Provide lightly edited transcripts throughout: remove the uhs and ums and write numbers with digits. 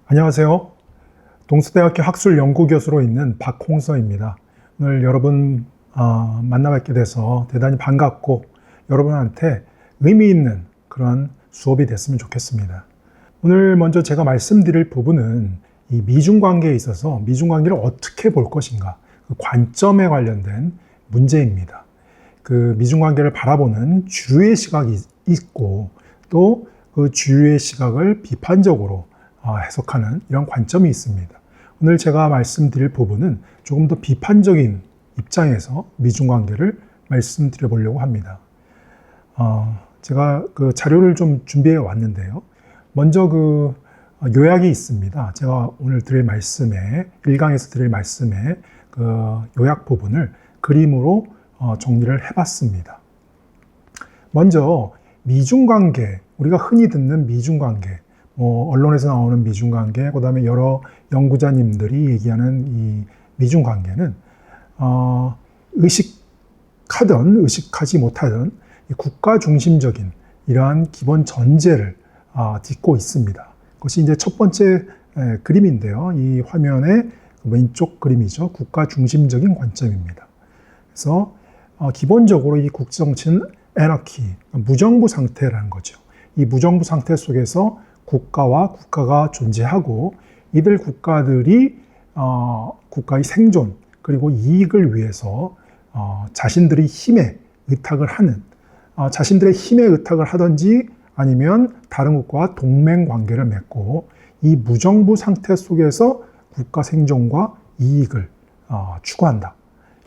안녕하세요. 동수대학교 학술연구교수로 있는 박홍서입니다. 오늘 여러분 만나 뵙게 돼서 대단히 반갑고 여러분한테 의미 있는 그런 수업이 됐으면 좋겠습니다. 오늘 먼저 제가 말씀드릴 부분은 이 미중관계에 있어서 미중관계를 어떻게 볼 것인가, 그 관점에 관련된 문제입니다. 그 미중관계를 바라보는 주류의 시각이 있고 또 그 주류의 시각을 비판적으로 해석하는 이런 관점이 있습니다. 오늘 제가 말씀드릴 부분은 조금 더 비판적인 입장에서 미중관계를 말씀드려 보려고 합니다. 제가 그 자료를 좀 준비해 왔는데요. 먼저 그 요약이 있습니다. 제가 오늘 드릴 말씀에, 1강에서 드릴 말씀에 그 요약 부분을 그림으로 정리를 해봤습니다. 먼저 미중관계, 우리가 흔히 듣는 미중관계, 언론에서 나오는 미중관계, 그 다음에 여러 연구자님들이 얘기하는 이 미중관계는, 의식하든 의식하지 못하든 국가 중심적인 이러한 기본 전제를 딛고 있습니다. 그것이 이제 첫 번째 그림인데요. 이 화면의 왼쪽 그림이죠. 국가 중심적인 관점입니다. 그래서 기본적으로 이 국제정치는 애너키, 무정부 상태라는 거죠. 이 무정부 상태 속에서 국가와 국가가 존재하고 이들 국가들이 국가의 생존 그리고 이익을 위해서 자신들의 힘에 의탁을 하는, 자신들의 힘에 의탁을 하든지 아니면 다른 국가와 동맹 관계를 맺고 이 무정부 상태 속에서 국가 생존과 이익을 추구한다.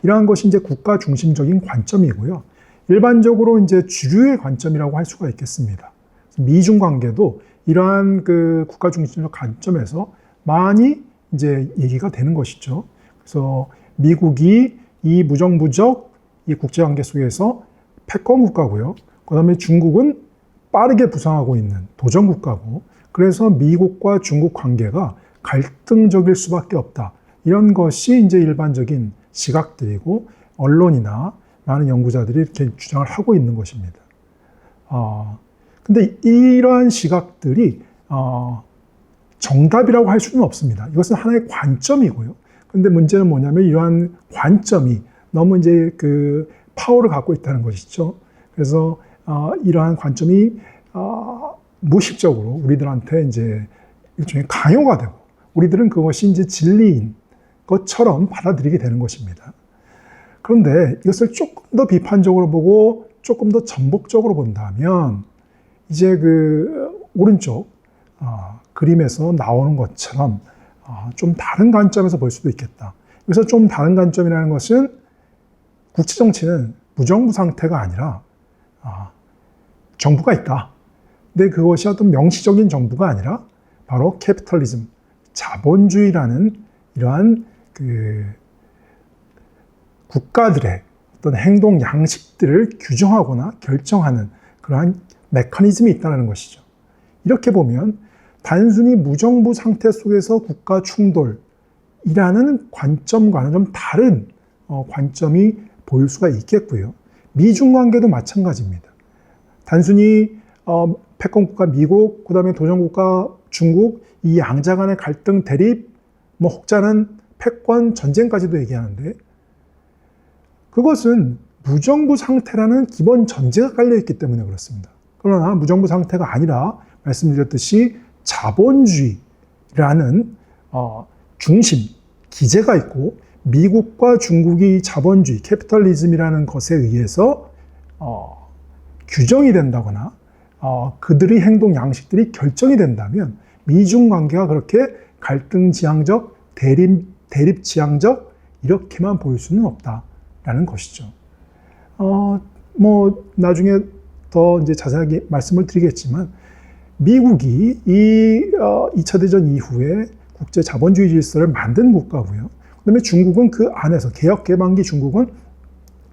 이러한 것이 이제 국가 중심적인 관점이고요. 일반적으로 이제 주류의 관점이라고 할 수가 있겠습니다. 미중 관계도 이러한 그 국가 중심적 관점에서 많이 이제 얘기가 되는 것이죠. 그래서 미국이 이 무정부적 이 국제 관계 속에서 패권 국가고요. 그다음에 중국은 빠르게 부상하고 있는 도전 국가고, 그래서 미국과 중국 관계가 갈등적일 수밖에 없다. 이런 것이 이제 일반적인 시각들이고 언론이나 많은 연구자들이 이렇게 주장을 하고 있는 것입니다. 근데 이러한 시각들이 정답이라고 할 수는 없습니다. 이것은 하나의 관점이고요. 근데 문제는 뭐냐면 이러한 관점이 너무 이제 그 파워를 갖고 있다는 것이죠. 그래서 이러한 관점이 무의식적으로 우리들한테 이제 일종의 강요가 되고 우리들은 그것이 이제 진리인 것처럼 받아들이게 되는 것입니다. 그런데 이것을 조금 더 비판적으로 보고 조금 더 전복적으로 본다면 이제 그 오른쪽 그림에서 나오는 것처럼 좀 다른 관점에서 볼 수도 있겠다. 그래서 좀 다른 관점이라는 것은 국제정치는 무정부 상태가 아니라 정부가 있다. 근데 그것이 어떤 명시적인 정부가 아니라 바로 캐피털리즘, 자본주의라는 이러한 그 국가들의 어떤 행동 양식들을 규정하거나 결정하는 그러한 메커니즘이 있다는 것이죠. 이렇게 보면 단순히 무정부 상태 속에서 국가 충돌이라는 관점과는 좀 다른 관점이 보일 수가 있겠고요. 미중 관계도 마찬가지입니다. 단순히 패권국가 미국, 그 다음에 도전국가 중국, 이 양자 간의 갈등, 대립, 혹자는 패권 전쟁까지도 얘기하는데 그것은 무정부 상태라는 기본 전제가 깔려있기 때문에 그렇습니다. 그러나 무정부 상태가 아니라 말씀드렸듯이 자본주의라는 중심, 기제가 있고 미국과 중국이 자본주의, 캐피털리즘이라는 것에 의해서 규정이 된다거나 그들의 행동 양식들이 결정이 된다면 미중 관계가 그렇게 갈등지향적, 대립지향적 이렇게만 보일 수는 없다라는 것이죠. 나중에 더 이제 자세하게 말씀을 드리겠지만 미국이 이 2차 대전 이후에 국제 자본주의 질서를 만든 국가고요. 그다음에 중국은 그 안에서 개혁 개방기 중국은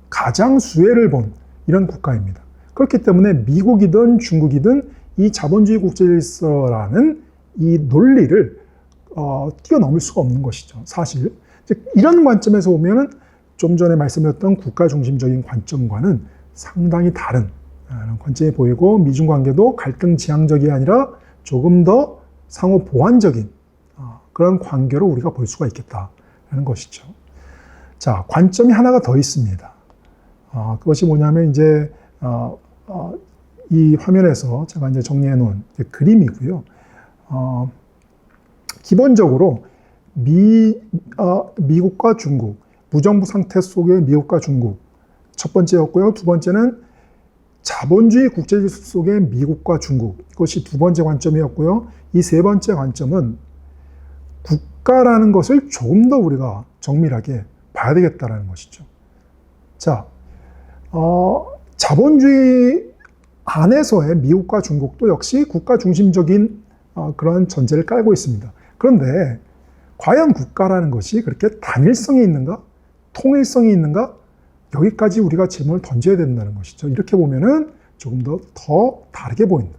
가장 수혜를 본 이런 국가입니다. 그렇기 때문에 미국이든 중국이든 이 자본주의 국제 질서라는 이 논리를 뛰어넘을 수가 없는 것이죠. 사실 이런 관점에서 보면은 좀 전에 말씀드렸던 국가 중심적인 관점과는 상당히 다른 관점이 보이고 미중 관계도 갈등 지향적이 아니라 조금 더 상호 보완적인 그런 관계로 우리가 볼 수가 있겠다라는 것이죠. 자, 관점이 하나가 더 있습니다. 그것이 뭐냐면 이제 이 화면에서 제가 이제 정리해 놓은 그림이고요. 기본적으로 미국과 중국, 무정부 상태 속의 미국과 중국 첫 번째였고요. 두 번째는 자본주의 국제질서 속의 미국과 중국, 이것이 두 번째 관점이었고요. 이 세 번째 관점은 국가라는 것을 조금 더 우리가 정밀하게 봐야 되겠다는 것이죠. 자, 자본주의 안에서의 미국과 중국도 역시 국가 중심적인 그런 전제를 깔고 있습니다. 그런데 과연 국가라는 것이 그렇게 단일성이 있는가? 통일성이 있는가? 여기까지 우리가 질문을 던져야 된다는 것이죠. 이렇게 보면은 조금 더 다르게 보인다.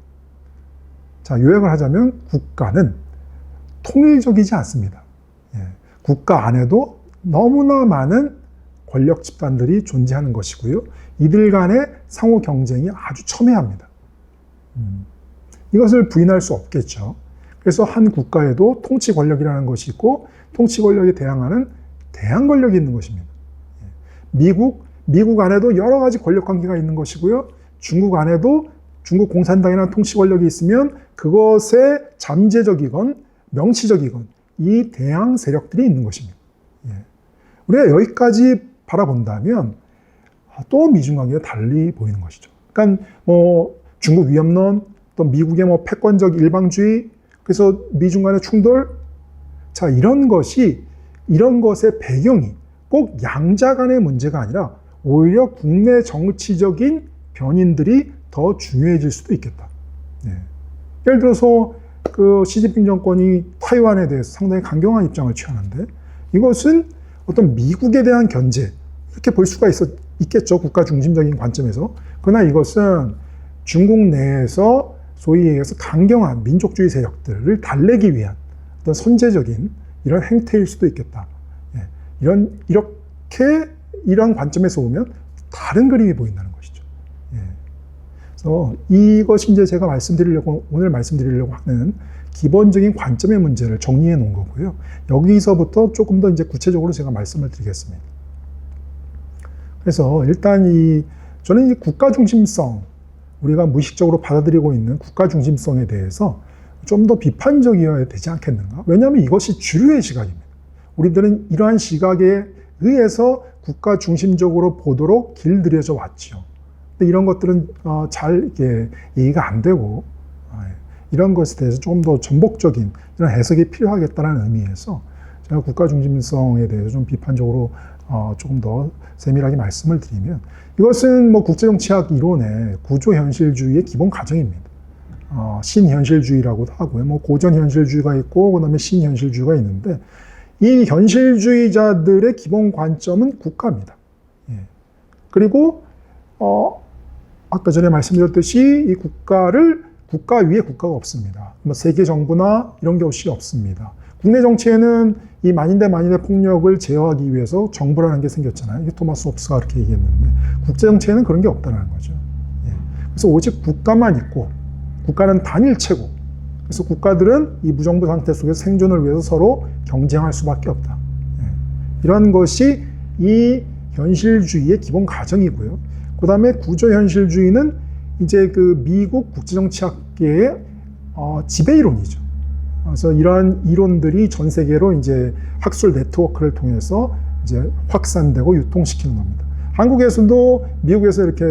자, 요약을 하자면 국가는 통일적이지 않습니다. 국가 안에도 너무나 많은 권력 집단들이 존재하는 것이고요. 이들 간의 상호 경쟁이 아주 첨예합니다. 이것을 부인할 수 없겠죠. 그래서 한 국가에도 통치 권력이라는 것이 있고 통치 권력에 대항하는 대항 권력이 있는 것입니다. 미국 안에도 여러 가지 권력 관계가 있는 것이고요. 중국 안에도 중국 공산당이나 통치 권력이 있으면 그것에 잠재적이건 명시적이건 이 대항 세력들이 있는 것입니다. 우리가 여기까지 바라본다면 또 미중 관계가 달리 보이는 것이죠. 그러니까 중국 위협론, 또 미국의 패권적 일방주의, 그래서 미중 간의 충돌, 자, 이런 것의 배경이 꼭 양자 간의 문제가 아니라 오히려 국내 정치적인 변인들이 더 중요해질 수도 있겠다. 예를 들어서 시진핑 정권이 타이완에 대해서 상당히 강경한 입장을 취하는데 이것은 어떤 미국에 대한 견제 이렇게 볼 수가 있겠죠. 국가 중심적인 관점에서. 그러나 이것은 중국 내에서 소위 얘기해서 강경한 민족주의 세력들을 달래기 위한 어떤 선제적인 이런 행태일 수도 있겠다. 이런 관점에서 보면 다른 그림이 보인다는 것이죠. 그래서 이것이 이제 제가 오늘 말씀드리려고 하는 기본적인 관점의 문제를 정리해 놓은 거고요. 여기서부터 조금 더 이제 구체적으로 제가 말씀을 드리겠습니다. 그래서 일단 저는 이 국가 중심성, 우리가 무의식적으로 받아들이고 있는 국가 중심성에 대해서 좀 더 비판적이어야 되지 않겠는가? 왜냐하면 이것이 주류의 시각입니다. 우리들은 이러한 시각에 의해서 국가 중심적으로 보도록 길들여져 왔죠. 근데 이런 것들은 잘 이해가 안 되고 이런 것에 대해서 조금 더 전복적인 이런 해석이 필요하겠다는 의미에서 제가 국가 중심성에 대해서 좀 비판적으로 조금 더 세밀하게 말씀을 드리면 이것은 국제정치학 이론의 구조현실주의의 기본 가정입니다. 신현실주의라고도 하고요. 고전현실주의가 있고 그다음에 신현실주의가 있는데 이 현실주의자들의 기본 관점은 국가입니다. 그리고 아까 전에 말씀드렸듯이 이 국가 위에 국가가 없습니다. 세계 정부나 이런 것이 없습니다. 국내 정치에는 이 만인대 폭력을 제어하기 위해서 정부라는 게 생겼잖아요. 이게 토마스 홉스가 그렇게 얘기했는데 국제 정치에는 그런 게 없다는 거죠. 그래서 오직 국가만 있고 국가는 단일체고 그래서 국가들은 이 무정부 상태 속에서 생존을 위해서 서로 경쟁할 수밖에 없다. 이런 것이 이 현실주의의 기본 가정이고요. 그 다음에 구조현실주의는 이제 미국 국제정치학계의 지배 이론이죠. 그래서 이러한 이론들이 전 세계로 이제 학술 네트워크를 통해서 이제 확산되고 유통시키는 겁니다. 한국에서도 미국에서 이렇게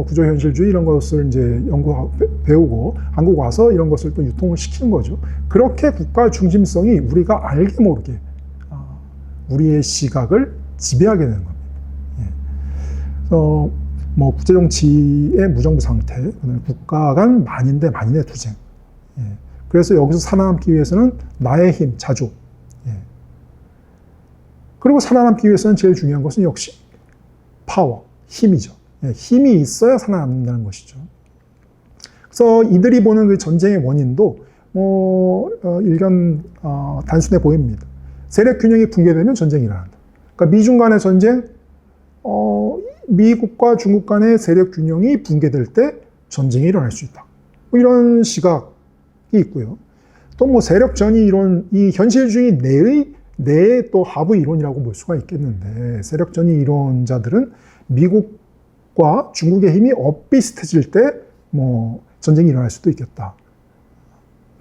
구조현실주의 이런 것을 이제 배우고 한국 와서 이런 것을 또 유통을 시키는 거죠. 그렇게 국가 중심성이 우리가 알게 모르게 우리의 시각을 지배하게 되는 겁니다. 그래서 국제정치의 무정부 상태, 국가 간 만인의 투쟁. 그래서 여기서 살아남기 위해서는 나의 힘, 자주. 그리고 살아남기 위해서는 제일 중요한 것은 역시 파워, 힘이죠. 힘이 있어야 살아남는다는 것이죠. 그래서 이들이 보는 그 전쟁의 원인도 단순해 보입니다. 세력 균형이 붕괴되면 전쟁이 일어난다. 그러니까 미중 간의 전쟁, 미국과 중국 간의 세력 균형이 붕괴될 때 전쟁이 일어날 수 있다. 이런 시각이 있고요. 또 뭐 세력 전이 이론, 이 현실주의 내의 또 하부 이론이라고 볼 수가 있겠는데, 세력 전이 이론자들은 미국과 중국의 힘이 엇비슷해질 때 뭐 전쟁이 일어날 수도 있겠다.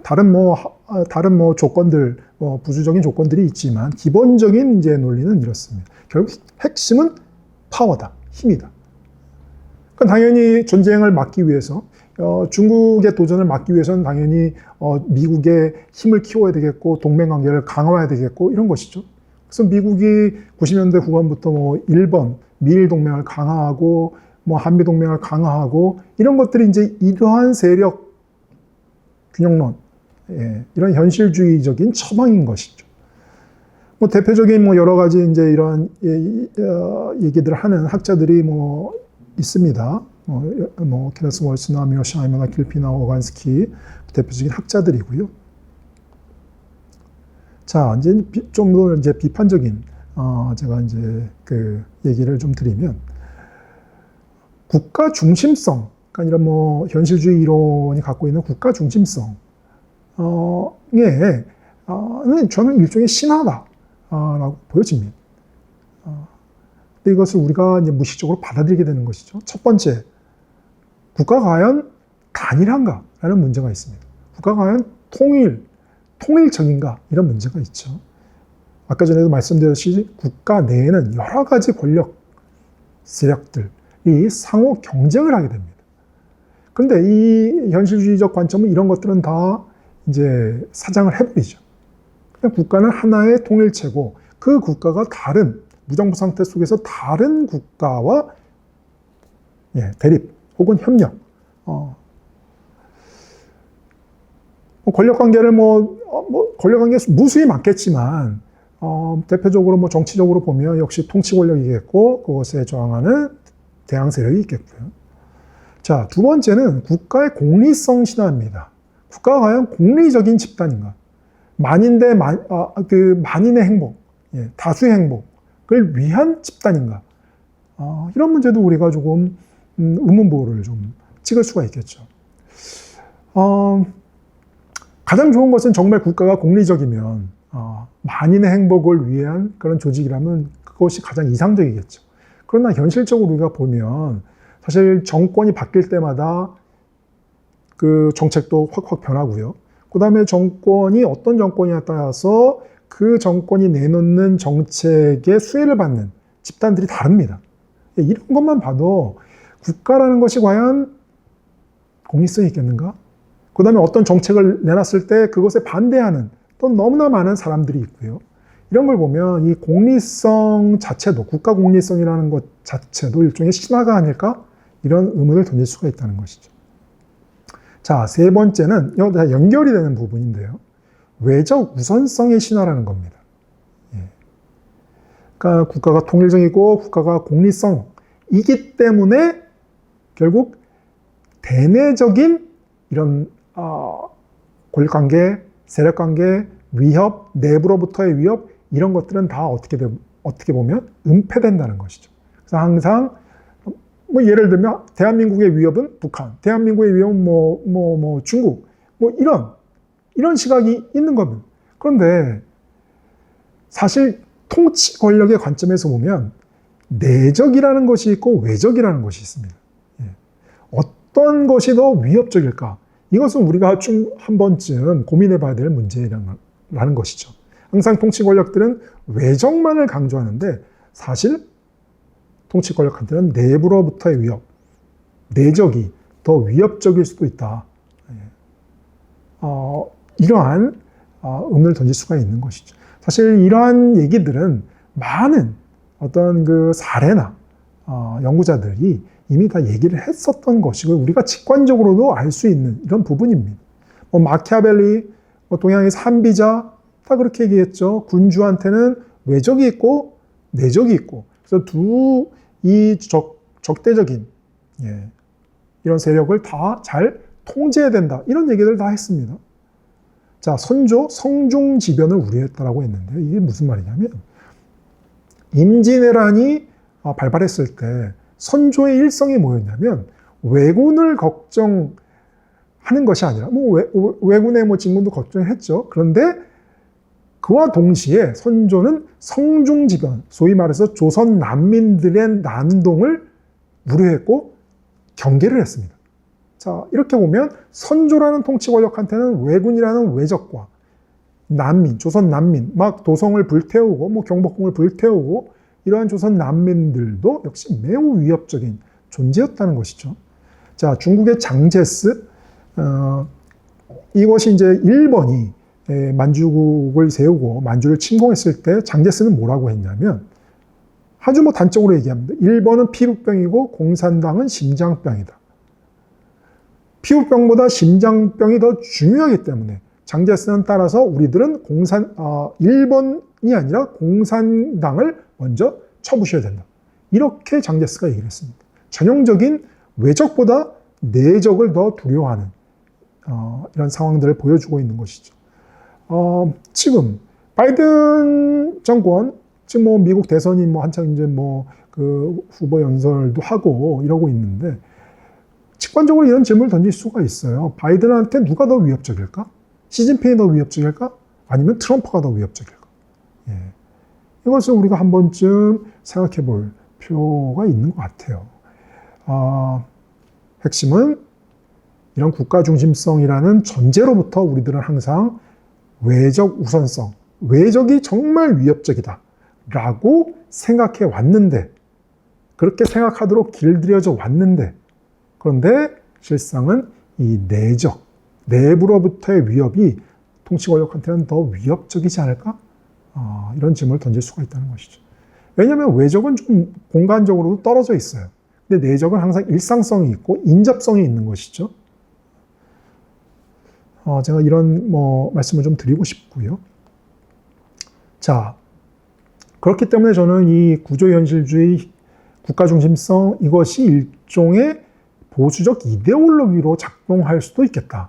다른 뭐 조건들, 부수적인 조건들이 있지만 기본적인 이제 논리는 이렇습니다. 결국 핵심은 파워다, 힘이다. 그러니까 당연히 전쟁을 막기 위해서, 중국의 도전을 막기 위해서는 당연히 미국의 힘을 키워야 되겠고 동맹관계를 강화해야 되겠고 이런 것이죠. 그래서 미국이 90년대 후반부터 뭐 일본, 미일 동맹을 강화하고 뭐 한미 동맹을 강화하고 이런 것들이 이제 이러한 세력 균형론, 이런 현실주의적인 처방인 것이죠. 뭐 대표적인 뭐 여러 가지 이제 이런 얘기들을 하는 학자들이 뭐 있습니다. 뭐 케네스 월스나 미오샤이머나 길피나 오간스키 대표적인 학자들이고요. 자, 이제 좀 더 이제 비판적인 제가 이제 그 얘기를 좀 드리면, 국가 중심성, 그러니까 이런 뭐 현실주의 이론이 갖고 있는 국가 중심성에 저는 일종의 신화다라고 보여집니다. 근데 이것을 우리가 이제 무의식적으로 받아들이게 되는 것이죠. 첫 번째, 국가가 과연 단일한가라는 문제가 있습니다. 국가가 과연 통일적인가? 이런 문제가 있죠. 아까 전에도 말씀드렸듯이 국가 내에는 여러 가지 권력 세력들이 상호 경쟁을 하게 됩니다. 그런데 이 현실주의적 관점은 이런 것들은 다 이제 사장을 해버리죠. 그냥 국가는 하나의 통일체고 그 국가가 다른 무정부 상태 속에서 다른 국가와 대립 혹은 협력, 권력관계를 권력관계 무수히 많겠지만 대표적으로 뭐 정치적으로 보면 역시 통치 권력이겠고 그것에 저항하는 대항 세력이 있겠고요. 자, 두 번째는 국가의 공리성 신화입니다. 국가가 과연 공리적인 집단인가? 만인의 행복, 다수의 행복을 위한 집단인가? 이런 문제도 우리가 조금 의문부호를 좀 찍을 수가 있겠죠. 가장 좋은 것은 정말 국가가 공리적이면 만인의 행복을 위한 그런 조직이라면 그것이 가장 이상적이겠죠. 그러나 현실적으로 우리가 보면 사실 정권이 바뀔 때마다 그 정책도 확확 변하고요. 그 다음에 정권이 어떤 정권이냐에 따라서 그 정권이 내놓는 정책의 수혜를 받는 집단들이 다릅니다. 이런 것만 봐도 국가라는 것이 과연 공리성이 있겠는가? 그 다음에 어떤 정책을 내놨을 때 그것에 반대하는 또 너무나 많은 사람들이 있고요. 이런 걸 보면 이 공리성 자체도, 국가 공리성이라는 것 자체도 일종의 신화가 아닐까? 이런 의문을 던질 수가 있다는 것이죠. 자, 세 번째는 연결이 되는 부분인데요. 외적 우선성의 신화라는 겁니다. 그러니까 국가가 통일적이고 국가가 공리성이기 때문에 결국 대내적인 이런 권력관계, 세력관계, 위협, 내부로부터의 위협 이런 것들은 다 어떻게 보면 은폐된다는 것이죠. 그래서 항상 뭐 예를 들면 대한민국의 위협은 북한, 대한민국의 위협은 중국, 이런 시각이 있는 겁니다. 그런데 사실 통치 권력의 관점에서 보면 내적이라는 것이 있고 외적이라는 것이 있습니다. 어떤 것이 더 위협적일까? 이것은 우리가 좀 한 번쯤 고민해 봐야 될 문제라는 것이죠. 항상 통치 권력들은 외적만을 강조하는데 사실 통치 권력한테는 내부로부터의 위협, 내적이 더 위협적일 수도 있다. 이러한 의문을 던질 수가 있는 것이죠. 사실 이러한 얘기들은 많은 어떤 그 사례나 연구자들이 이미 다 얘기를 했었던 것이고 우리가 직관적으로도 알 수 있는 이런 부분입니다. 마키아벨리, 동양의 산비자 다 그렇게 얘기했죠. 군주한테는 외적이 있고 내적이 있고 그래서 이 적대적인 이런 세력을 다 잘 통제해야 된다. 이런 얘기를 다 했습니다. 자, 선조 성중지변을 우려했다라고 했는데 이게 무슨 말이냐면 임진왜란이 발발했을 때 선조의 일성이 뭐였냐면 왜군을 걱정하는 하는 것이 아니라, 왜군의 직문도 걱정했죠. 그런데 그와 동시에 선조는 성중지변, 소위 말해서 조선 난민들의 난동을 우려했고 경계를 했습니다. 자, 이렇게 보면 선조라는 통치 권력한테는 왜군이라는 외적과 난민, 조선 난민, 막 도성을 불태우고 경복궁을 불태우고 이러한 조선 난민들도 역시 매우 위협적인 존재였다는 것이죠. 자, 중국의 장제스, 이것이 이제 일본이 만주국을 세우고 만주를 침공했을 때 장제스는 뭐라고 했냐면, 아주 단적으로 얘기합니다. 일본은 피부병이고 공산당은 심장병이다. 피부병보다 심장병이 더 중요하기 때문에 장제스는 따라서 우리들은 일본이 아니라 공산당을 먼저 쳐부셔야 된다. 이렇게 장제스가 얘기를 했습니다. 전형적인 외적보다 내적을 더 두려워하는 이런 상황들을 보여주고 있는 것이죠. 지금 바이든 정권, 지금 미국 대선이 한창 이제 그 후보 연설도 하고 이러고 있는데, 직관적으로 이런 질문을 던질 수가 있어요. 바이든한테 누가 더 위협적일까? 시진핑이 더 위협적일까? 아니면 트럼프가 더 위협적일까? 예. 이것을 우리가 한 번쯤 생각해 볼 필요가 있는 것 같아요. 핵심은 이런 국가 중심성이라는 전제로부터 우리들은 항상 외적 우선성, 외적이 정말 위협적이다 라고 생각해 왔는데, 그렇게 생각하도록 길들여져 왔는데, 그런데 실상은 이 내적, 내부로부터의 위협이 통치 권력한테는 더 위협적이지 않을까? 이런 질문을 던질 수가 있다는 것이죠. 왜냐하면 외적은 좀 공간적으로도 떨어져 있어요. 근데 내적은 항상 일상성이 있고 인접성이 있는 것이죠. 제가 이런 말씀을 좀 드리고 싶고요. 자, 그렇기 때문에 저는 이 구조현실주의, 국가중심성, 이것이 일종의 보수적 이데올로기로 작동할 수도 있겠다.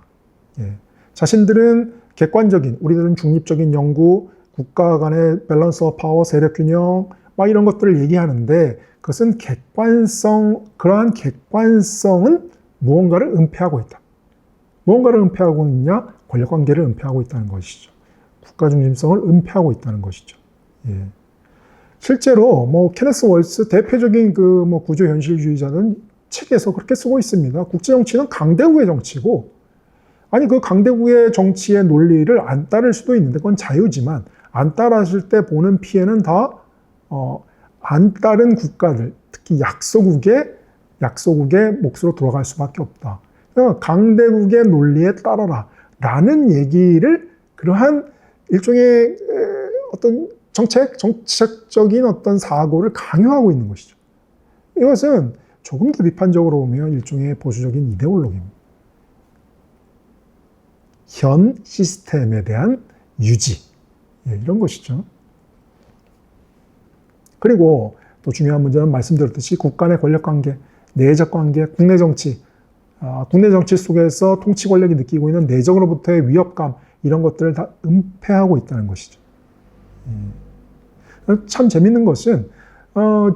예. 자신들은 객관적인, 우리들은 중립적인 연구, 국가 간의 밸런스 오브 파워, 세력균형, 이런 것들을 얘기하는데, 그것은 그러한 객관성은 무언가를 은폐하고 있다. 무언가를 은폐하고 있냐? 권력관계를 은폐하고 있다는 것이죠. 국가중심성을 은폐하고 있다는 것이죠. 예. 실제로 케네스 월스 대표적인 구조현실주의자는 책에서 그렇게 쓰고 있습니다. 국제정치는 강대국의 정치고, 그 강대국의 정치의 논리를 안 따를 수도 있는데, 그건 자유지만 안 따랐을 때 보는 피해는 다 안 따른 국가들, 특히 약소국의 몫으로 돌아갈 수밖에 없다. 강대국의 논리에 따라라 라는 얘기를, 그러한 일종의 어떤 정책적인 어떤 사고를 강요하고 있는 것이죠. 이것은 조금 더 비판적으로 보면 일종의 보수적인 이데올로기입니다. 현 시스템에 대한 유지, 이런 것이죠. 그리고 또 중요한 문제는 말씀드렸듯이 국가 내 권력관계, 내적 관계, 국내 정치, 국내 정치 속에서 통치 권력이 느끼고 있는 내적으로부터의 위협감, 이런 것들을 다 은폐하고 있다는 것이죠. 참 재밌는 것은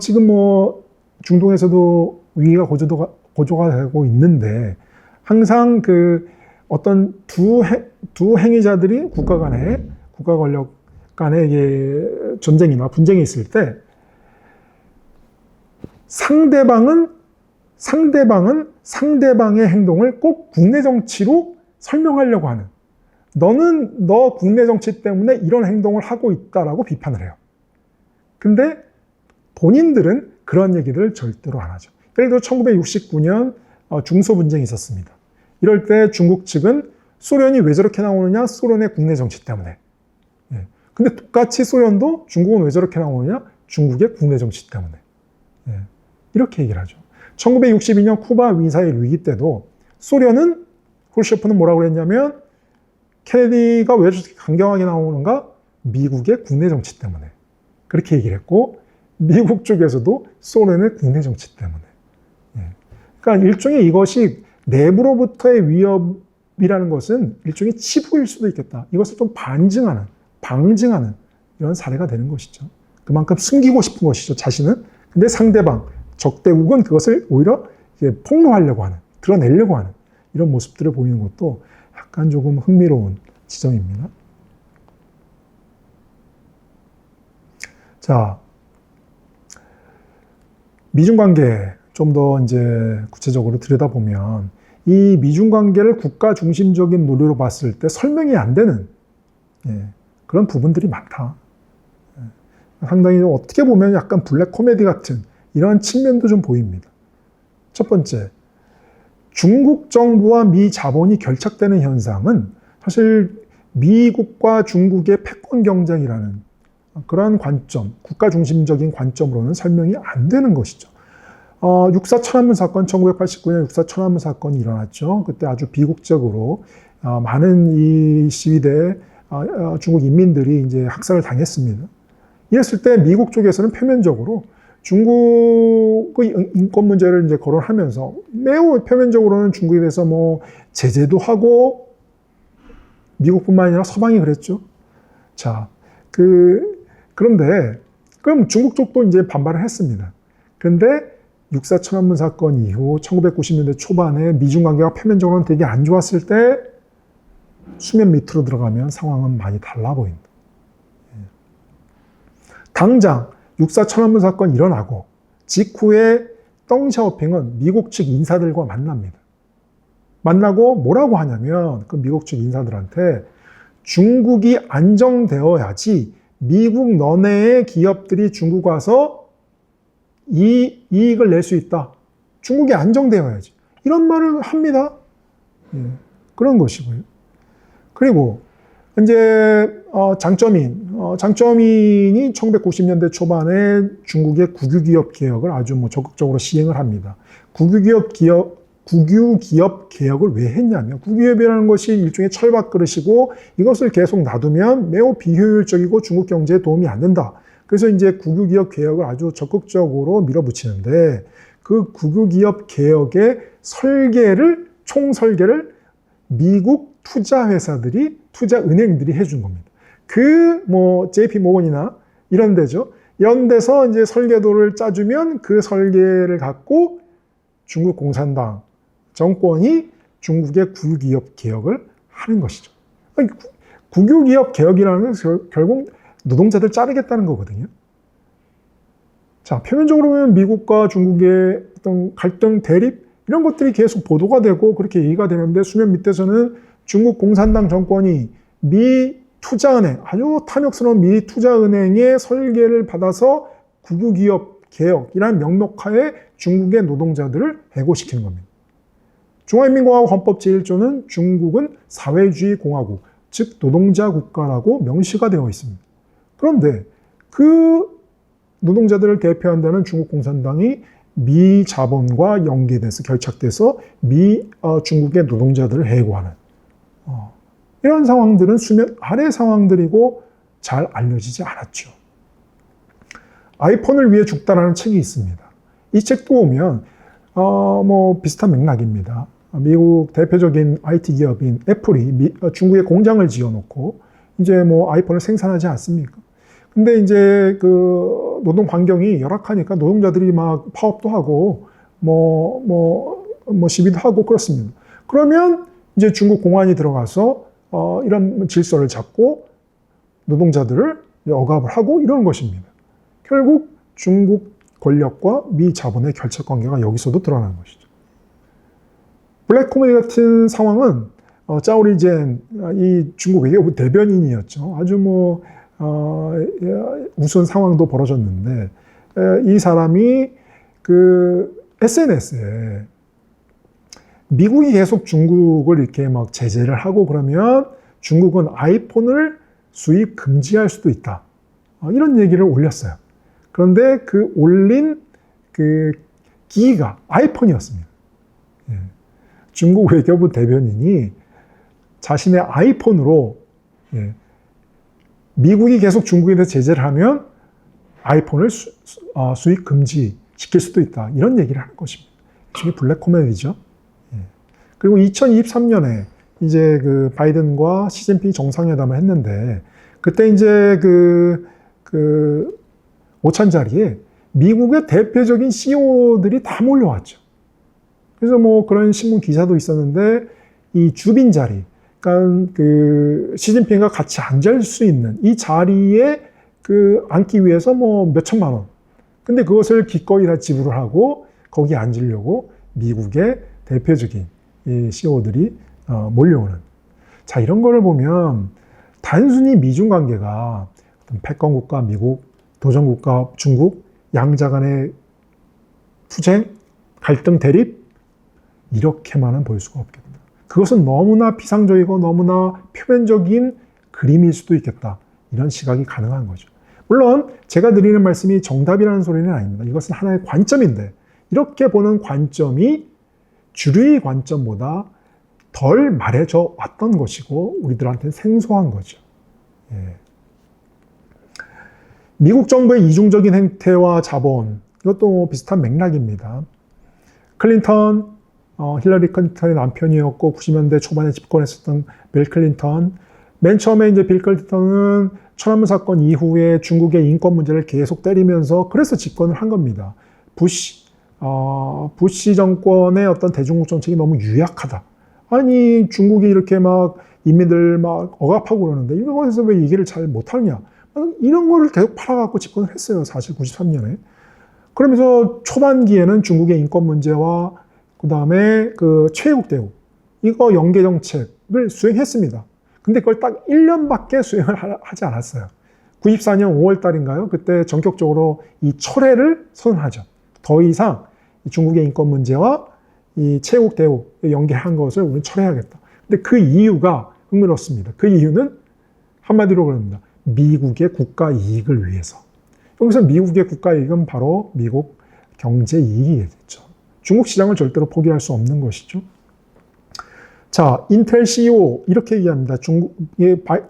지금 중동에서도 위기가 고조가 되고 있는데, 항상 어떤 두 행위자들이 국가 권력 간의 전쟁이나 분쟁이 있을 때, 상대방은 상대방의 행동을 꼭 국내 정치로 설명하려고 하는, 너는 너 국내 정치 때문에 이런 행동을 하고 있다라고 비판을 해요. 근데 본인들은 그런 얘기를 절대로 안 하죠. 예를 들어 1969년 중소 분쟁이 있었습니다. 이럴 때 중국 측은 소련이 왜 저렇게 나오느냐? 소련의 국내 정치 때문에. 근데 똑같이 소련도 중국은 왜 저렇게 나오느냐? 중국의 국내 정치 때문에. 이렇게 얘기를 하죠. 1962년 쿠바 미사일 위기 때도 소련은, 후르셰프는 뭐라고 그랬냐면, 케네디가 왜 저렇게 강경하게 나오는가? 미국의 국내 정치 때문에. 그렇게 얘기를 했고, 미국 쪽에서도 소련의 국내 정치 때문에. 그러니까 일종의 이것이 내부로부터의 위협이라는 것은 일종의 치부일 수도 있겠다. 이것을 좀 방증하는 이런 사례가 되는 것이죠. 그만큼 숨기고 싶은 것이죠, 자신은. 근데 상대방, 적대국은 그것을 오히려 폭로하려고 하는, 드러내려고 하는 이런 모습들을 보이는 것도 약간 조금 흥미로운 지점입니다. 자, 미중 관계 좀 더 이제 구체적으로 들여다보면 이 미중 관계를 국가 중심적인 논리로 봤을 때 설명이 안 되는 그런 부분들이 많다. 상당히 어떻게 보면 약간 블랙 코미디 같은 이런 측면도 좀 보입니다. 첫 번째, 중국 정부와 미 자본이 결착되는 현상은 사실 미국과 중국의 패권 경쟁이라는 그러한 관점, 국가 중심적인 관점으로는 설명이 안 되는 것이죠. 6.4 천안문 사건, 1989년 6.4 천안문 사건이 일어났죠. 그때 아주 비국적으로 많은 이 시위대 중국 인민들이 이제 학살을 당했습니다. 이랬을 때 미국 쪽에서는 표면적으로 중국의 인권 문제를 이제 거론하면서 매우 표면적으로는 중국에 대해서 뭐 제재도 하고 미국뿐만 아니라 서방이 그랬죠. 자, 그런데 그럼 중국 쪽도 이제 반발을 했습니다. 그런데 6.4 천안문 사건 이후 1990년대 초반에 미중 관계가 표면적으로는 되게 안 좋았을 때 수면 밑으로 들어가면 상황은 많이 달라 보인다. 당장 6.4 천안문 사건 일어나고 직후에 덩 샤오핑은 미국 측 인사들과 만납니다. 만나고 뭐라고 하냐면 그 미국 측 인사들한테 중국이 안정되어야지 미국 너네의 기업들이 중국 와서 이익을 낼 수 있다. 중국이 안정되어야지. 이런 말을 합니다. 그런 것이고요. 그리고 이제 장쩌민이 1990년대 초반에 중국의 국유기업 개혁을 아주 뭐 적극적으로 시행을 합니다. 국유기업 개혁을 왜 했냐면 국유기업이라는 것이 일종의 철밥그릇이고 이것을 계속 놔두면 매우 비효율적이고 중국 경제에 도움이 안 된다. 그래서 이제 국유기업 개혁을 아주 적극적으로 밀어붙이는데 그 국유기업 개혁의 총설계를 미국 투자회사들이, 투자은행들이 해준 겁니다. JP 모건이나 이런 데죠. 이런 데서 이제 설계도를 짜주면 그 설계를 갖고 중국 공산당 정권이 중국의 국유기업 개혁을 하는 것이죠. 국유기업 개혁이라는 것은 결국 노동자들 자르겠다는 거거든요. 자, 표면적으로 보면 미국과 중국의 어떤 갈등, 대립 이런 것들이 계속 보도가 되고 그렇게 얘기가 되는데 수면 밑에서는 중국 공산당 정권이 미 투자은행, 아주 탐욕스러운 미 투자은행의 설계를 받아서 국유기업 개혁이라는 명목하에 중국의 노동자들을 해고시키는 겁니다. 중화인민공화국 헌법 제1조는 중국은 사회주의 공화국, 즉 노동자 국가라고 명시가 되어 있습니다. 그런데 그 노동자들을 대표한다는 중국 공산당이 미 자본과 연계돼서 결착돼서 중국의 노동자들을 해고하는 이런 상황들은 수면 아래 상황들이고 잘 알려지지 않았죠. 아이폰을 위해 죽다라는 책이 있습니다. 이 책도 보면 비슷한 맥락입니다. 미국 대표적인 IT 기업인 애플이 중국에 공장을 지어놓고 이제 아이폰을 생산하지 않습니까? 근데 이제 그 노동 환경이 열악하니까 노동자들이 막 파업도 하고 시위도 하고 그렇습니다. 그러면 이제 중국 공안이 들어가서 이런 질서를 잡고 노동자들을 억압을 하고 이러는 것입니다. 결국 중국 권력과 미 자본의 결착 관계가 여기서도 드러나는 것이죠. 블랙 코미디 같은 상황은 짜오리젠 이 중국 외교부 대변인이었죠. 아주 우스운 상황도 벌어졌는데 이 사람이 그 SNS에 미국이 계속 중국을 이렇게 막 제재를 하고 그러면 중국은 아이폰을 수입 금지할 수도 있다. 이런 얘기를 올렸어요. 그런데 그 올린 그 기기가 아이폰이었습니다. 중국 외교부 대변인이 자신의 아이폰으로 미국이 계속 중국에 대해서 제재를 하면 아이폰을 수입 금지 시킬 수도 있다. 이런 얘기를 하는 것입니다. 이게 블랙 코미디죠. 그리고 2023년에 이제 그 바이든과 시진핑 정상회담을 했는데 그때 이제 그 오찬 자리에 미국의 대표적인 CEO들이 다 몰려왔죠. 그래서 뭐 그런 신문 기사도 있었는데 이 주빈 자리, 그러니까 그 시진핑과 같이 앉을 수 있는 이 자리에 그 앉기 위해서 뭐 몇 천만 원. 근데 그것을 기꺼이 다 지불을 하고 거기 앉으려고 미국의 대표적인 이 CEO들이 몰려오는. 자, 이런 거를 보면 단순히 미중 관계가 패권국가 미국, 도전국가 중국, 양자 간의 투쟁, 갈등, 대립 이렇게만은 볼 수가 없겠다. 그것은 너무나 피상적이고 너무나 표면적인 그림일 수도 있겠다. 이런 시각이 가능한 거죠. 물론 제가 드리는 말씀이 정답이라는 소리는 아닙니다. 이것은 하나의 관점인데 이렇게 보는 관점이 주류의 관점보다 덜 말해져 왔던 것이고 우리들한테는 생소한 거죠. 예. 미국 정부의 이중적인 행태와 자본, 이것도 비슷한 맥락입니다. 클린턴, 힐러리 클린턴의 남편이었고 90년대 초반에 집권했었던 빌 클린턴. 맨 처음에 이제 빌 클린턴은 천안문 사건 이후에 중국의 인권 문제를 계속 때리면서 그래서 집권을 한 겁니다. 부시 정권의 어떤 대중국 정책이 너무 유약하다. 아니 중국이 이렇게 막 인민들 막 억압하고 그러는데 이거에서 왜 얘기를 잘 못하느냐. 이런 거를 계속 팔아갖고 집권을 했어요. 사실 93년에. 그러면서 초반기에는 중국의 인권 문제와 그 다음에 그 최애국 대우 이거 연계 정책을 수행했습니다. 근데 그걸 딱 1년밖에 수행을 하지 않았어요. 94년 5월 달인가요? 그때 전격적으로 이 철회를 선언하죠. 더 이상 중국의 인권 문제와 이 최애국 대우 연계한 것을 우리는 철회하겠다. 근데 그 이유가 흥미롭습니다. 그 이유는 한마디로 그럽니다. 미국의 국가 이익을 위해서. 여기서 미국의 국가 이익은 바로 미국 경제 이익이겠죠. 중국 시장을 절대로 포기할 수 없는 것이죠. 자, 인텔 CEO 이렇게 얘기합니다.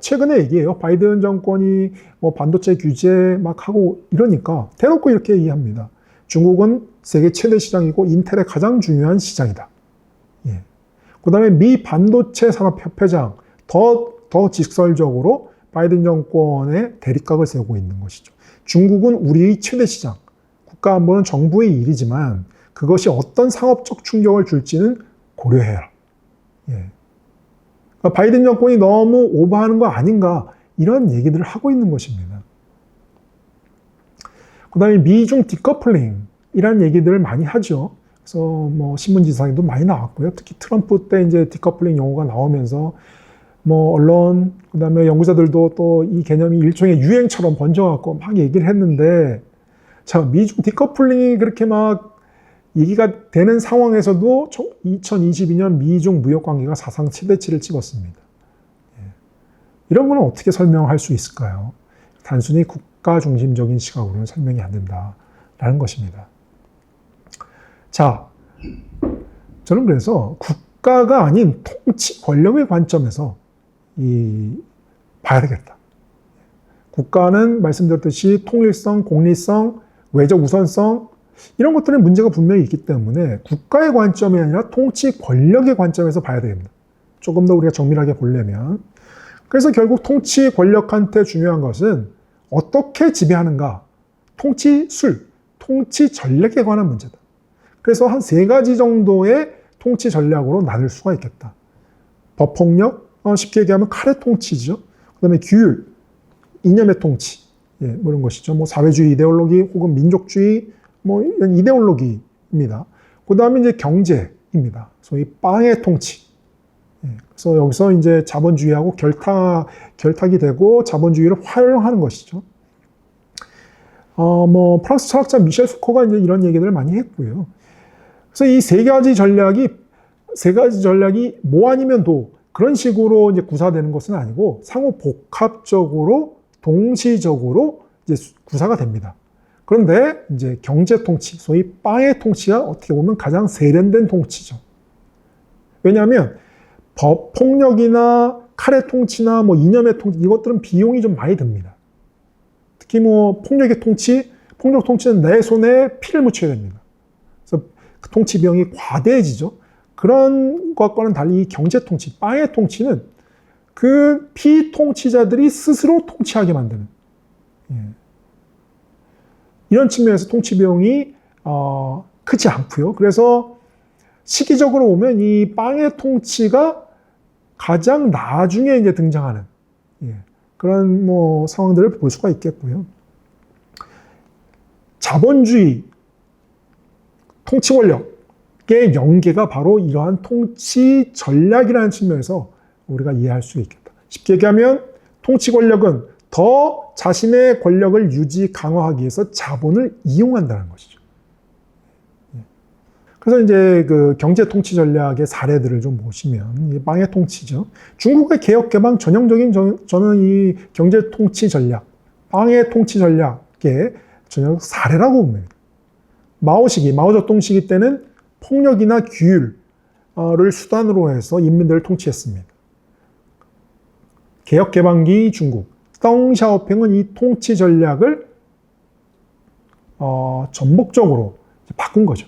최근에 얘기해요. 바이든 정권이 뭐 반도체 규제 막 하고 이러니까 대놓고 이렇게 얘기합니다. 중국은 세계 최대 시장이고 인텔의 가장 중요한 시장이다. 예. 그 다음에 미 반도체 산업협회장 더 직설적으로 바이든 정권의 대립각을 세우고 있는 것이죠. 중국은 우리의 최대 시장, 국가 안보는 정부의 일이지만 그것이 어떤 상업적 충격을 줄지는 고려해라. 예. 그러니까 바이든 정권이 너무 오버하는 거 아닌가 이런 얘기들을 하고 있는 것입니다. 그 다음에 미중 디커플링이라는 얘기들을 많이 하죠. 그래서 뭐 신문지상에도 많이 나왔고요. 특히 트럼프 때 이제 디커플링 용어가 나오면서 뭐 언론, 그 다음에 연구자들도 또 이 개념이 일종의 유행처럼 번져갖고 막 얘기를 했는데, 자, 미중 디커플링이 그렇게 막 얘기가 되는 상황에서도 2022년 미중 무역 관계가 사상 최대치를 찍었습니다. 이런 거는 어떻게 설명할 수 있을까요? 단순히 국가 중심적인 시각으로는 설명이 안 된다라는 것입니다. 자, 저는 그래서 국가가 아닌 통치 권력의 관점에서 봐야 되겠다. 국가는 말씀드렸듯이 통일성, 공리성, 외적 우선성 이런 것들은 문제가 분명히 있기 때문에 국가의 관점이 아니라 통치 권력의 관점에서 봐야 됩니다. 조금 더 우리가 정밀하게 보려면. 그래서 결국 통치 권력한테 중요한 것은 어떻게 지배하는가, 통치술, 통치 전략에 관한 문제다. 그래서 한 3가지 정도의 통치 전략으로 나눌 수가 있겠다. 법폭력, 쉽게 얘기하면 칼의 통치죠. 그 다음에 규율, 이념의 통치, 뭐 이런 것이죠. 뭐 사회주의 이데올로기 혹은 민족주의, 뭐 이런 이데올로기입니다. 그 다음에 이제 경제입니다. 소위 빵의 통치. 그래서 여기서 이제 자본주의하고 결탁이 되고 자본주의를 활용하는 것이죠. 뭐 프랑스 철학자 미셸 푸코가 이제 이런 얘기들을 많이 했고요. 그래서 이 3가지 전략이 뭐 아니면 도 그런 식으로 이제 구사되는 것은 아니고 상호 복합적으로 동시적으로 이제 구사가 됩니다. 그런데 이제 경제 통치, 소위 빵의 통치가 어떻게 보면 가장 세련된 통치죠. 왜냐하면 법폭력이나 칼의 통치나 뭐 이념의 통치 이것들은 비용이 좀 많이 듭니다. 특히 뭐 폭력 통치는 내 손에 피를 묻혀야 됩니다. 그래서 그 통치 비용이 과대해지죠. 그런 것과는 달리 이 경제 통치, 빵의 통치는 그 피통치자들이 스스로 통치하게 만드는 이런 측면에서 통치 비용이 크지 않고요. 그래서 시기적으로 보면 이 빵의 통치가 가장 나중에 이제 등장하는 그런 뭐 상황들을 볼 수가 있겠고요. 자본주의 통치 권력의 연계가 바로 이러한 통치 전략이라는 측면에서 우리가 이해할 수 있겠다. 쉽게 얘기하면 통치 권력은 더 자신의 권력을 유지 강화하기 위해서 자본을 이용한다는 것이죠. 그래서 이제 그 경제 통치 전략의 사례들을 좀 보시면 이 빵의 통치죠. 중국의 개혁 개방 전형적인 저는 이 경제 통치 전략, 빵의 통치 전략의 전형 사례라고 봅니다. 마오저똥 시기 때는 폭력이나 규율을 수단으로 해서 인민들을 통치했습니다. 개혁 개방기 중국, 덩샤오핑은 이 통치 전략을 전폭적으로 바꾼 거죠.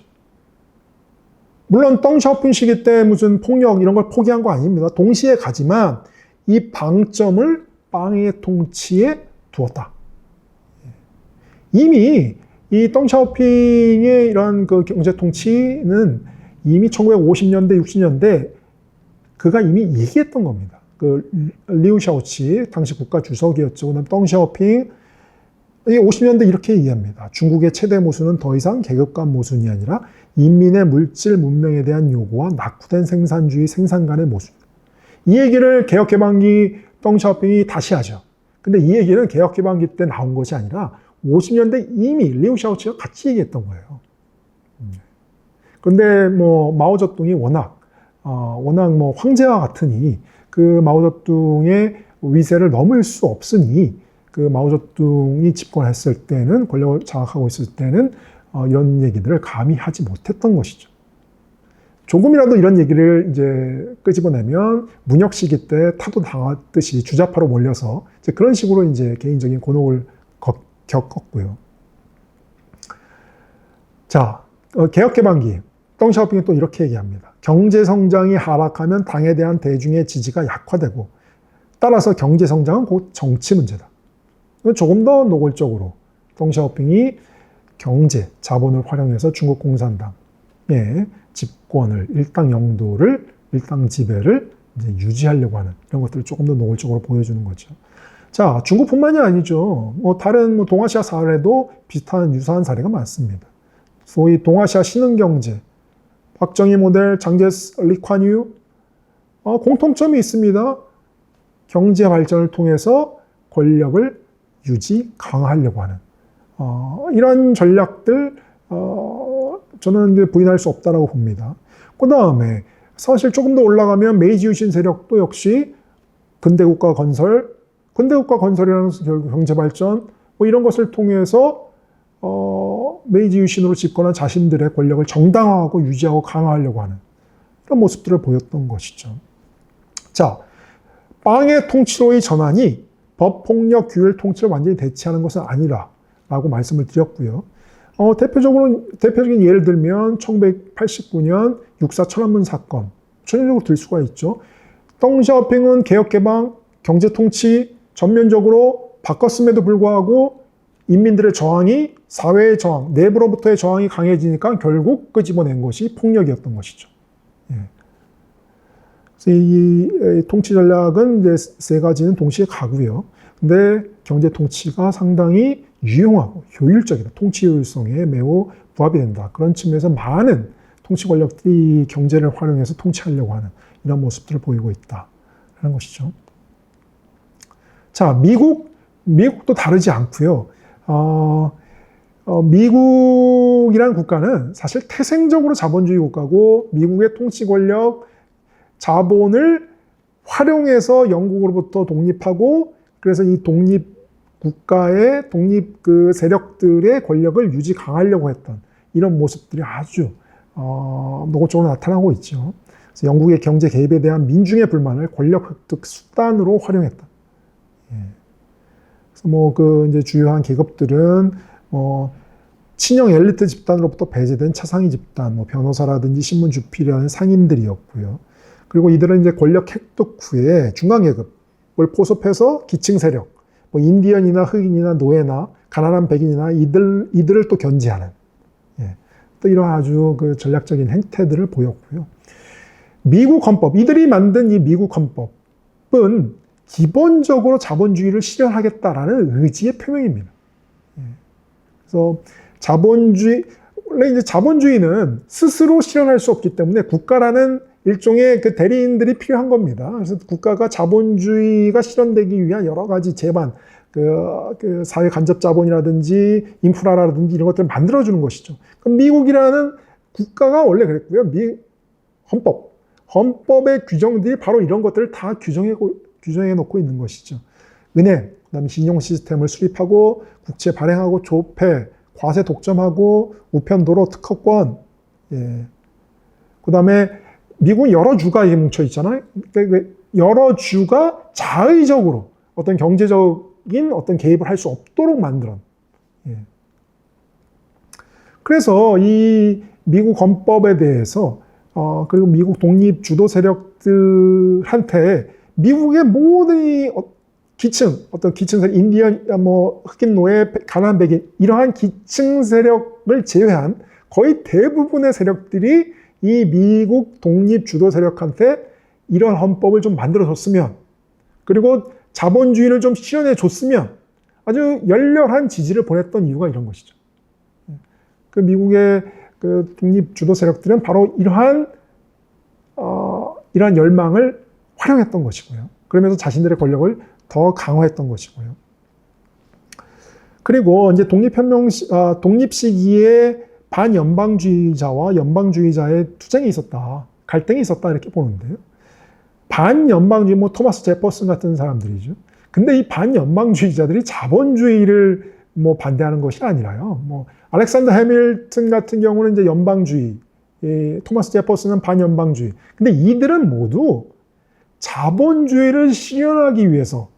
물론 덩샤오핑 시기 때 무슨 폭력 이런 걸 포기한 거 아닙니다. 동시에 가지만 이 방점을 빵의 통치에 두었다. 이미 이 덩샤오핑의 이런 그 경제 통치는 이미 1950년대, 60년대 그가 이미 얘기했던 겁니다. 그 리우 샤오치 당시 국가 주석이었죠. 그다음 덩샤오핑 50년대 이렇게 얘기합니다. 중국의 최대 모순은 더 이상 계급간 모순이 아니라 인민의 물질 문명에 대한 요구와 낙후된 생산주의 생산 간의 모순. 이 얘기를 개혁개방기 덩샤오핑이 다시 하죠. 근데 이 얘기는 개혁개방기 때 나온 것이 아니라 50년대 이미 리우 샤오치가 같이 얘기했던 거예요. 그런데 뭐 마오쩌둥이 워낙 뭐 황제와 같으니 그 마오쩌둥의 위세를 넘을 수 없으니 그 마오쩌둥이 집권했을 때는 권력을 장악하고 있을 때는 이런 얘기들을 감히 하지 못했던 것이죠. 조금이라도 이런 얘기를 이제 끄집어내면 문혁 시기 때 타도 당하듯이 주자파로 몰려서 이제 그런 식으로 이제 개인적인 곤혹을 겪었고요. 자, 개혁개방기 덩샤오핑이 또 이렇게 얘기합니다. 경제성장이 하락하면 당에 대한 대중의 지지가 약화되고 따라서 경제성장은 곧 정치 문제다. 조금 더 노골적으로 덩샤오핑이 경제, 자본을 활용해서 중국 공산당의 집권을, 일당 영도를, 일당 지배를 이제 유지하려고 하는 이런 것들을 조금 더 노골적으로 보여주는 거죠. 자, 중국뿐만이 아니죠. 뭐 다른 뭐 동아시아 사례도 비슷한 유사한 사례가 많습니다. 소위 동아시아 신흥경제, 박정희 모델, 장제스, 리콴유 공통점이 있습니다. 경제 발전을 통해서 권력을 유지, 강화하려고 하는 이런 전략들 저는 이제 부인할 수 없다라고 봅니다. 그 다음에 사실 조금 더 올라가면 메이지 유신 세력도 역시 근대국가 건설이라는 결국 경제 발전 뭐 이런 것을 통해서 메이지 유신으로 집권한 자신들의 권력을 정당화하고 유지하고 강화하려고 하는 그런 모습들을 보였던 것이죠. 자, 빵의 통치로의 전환이 법폭력 규율 통치를 완전히 대체하는 것은 아니라라고 말씀을 드렸고요. 대표적인 예를 들면 1989년 육사 천안문 사건 전형적으로 들 수가 있죠. 덩샤오핑은 개혁개방, 경제통치 전면적으로 바꿨음에도 불구하고 인민들의 저항이 사회의 저항, 내부로부터의 저항이 강해지니까 결국 끄집어낸 것이 폭력이었던 것이죠. 그래서 이 통치 전략은 이제 세 가지는 동시에 가고요. 근데 경제 통치가 상당히 유용하고 효율적이다. 통치 효율성에 매우 부합이 된다. 그런 측면에서 많은 통치 권력들이 경제를 활용해서 통치하려고 하는 이런 모습들을 보이고 있다는 것이죠. 자, 미국도 다르지 않고요. 미국이라는 국가는 사실 태생적으로 자본주의 국가고 미국의 통치 권력, 자본을 활용해서 영국으로부터 독립하고 그래서 이 독립 국가의 독립 그 세력들의 권력을 유지 강하려고 했던 이런 모습들이 아주 노골적으로 나타나고 있죠. 그래서 영국의 경제 개입에 대한 민중의 불만을 권력 획득 수단으로 활용했다. 그래서 뭐 그 이제 주요한 계급들은 친형 엘리트 집단으로부터 배제된 차상위 집단, 뭐 변호사라든지 신문 주필이라는 상인들이었고요. 그리고 이들은 이제 권력 획득 후에 중간 계급을 포섭해서 기층 세력, 뭐 인디언이나 흑인이나 노예나 가난한 백인이나 이들을 또 견제하는 때부터 이런 아주 그 전략적인 행태들을 보였고요. 미국 헌법, 이들이 만든 이 미국 헌법은 기본적으로 자본주의를 실현하겠다라는 의지의 표명입니다. 그래서 원래 이제 자본주의는 스스로 실현할 수 없기 때문에 국가라는 일종의 그 대리인들이 필요한 겁니다. 그래서 국가가 자본주의가 실현되기 위한 여러 가지 제반, 그 사회 간접 자본이라든지 인프라라든지 이런 것들을 만들어주는 것이죠. 그럼 미국이라는 국가가 원래 그랬고요. 헌법의 규정들이 바로 이런 것들을 다 규정해 놓고 있는 것이죠. 은행, 그다음에 신용 시스템을 수립하고 국채 발행하고 조폐, 과세 독점하고 우편 도로 특허권, 그다음에 미국은 여러 주가 뭉쳐 있잖아요. 여러 주가 자의적으로 어떤 경제적인 어떤 개입을 할 수 없도록 만들어. 그래서 이 미국 헌법에 대해서 그리고 미국 독립 주도 세력들한테 미국의 모든 어떤 기층 세력, 인디언, 흑인 노예, 가난한 백인 이러한 기층 세력을 제외한 거의 대부분의 세력들이 이 미국 독립 주도 세력한테 이런 헌법을 좀 만들어줬으면, 그리고 자본주의를 좀 실현해 줬으면 아주 열렬한 지지를 보냈던 이유가 이런 것이죠. 그 미국의 그 독립 주도 세력들은 바로 이러한 열망을 활용했던 것이고요. 그러면서 자신들의 권력을 더 강화했던 것이고요. 그리고 이제 독립 시기에 반연방주의자와 연방주의자의 투쟁이 있었다, 갈등이 있었다 이렇게 보는데요. 반연방주의, 토마스 제퍼슨 같은 사람들이죠. 근데 이 반연방주의자들이 자본주의를 반대하는 것이 아니라요. 알렉산더 해밀턴 같은 경우는 이제 연방주의, 토마스 제퍼슨은 반연방주의. 근데 이들은 모두 자본주의를 실현하기 위해서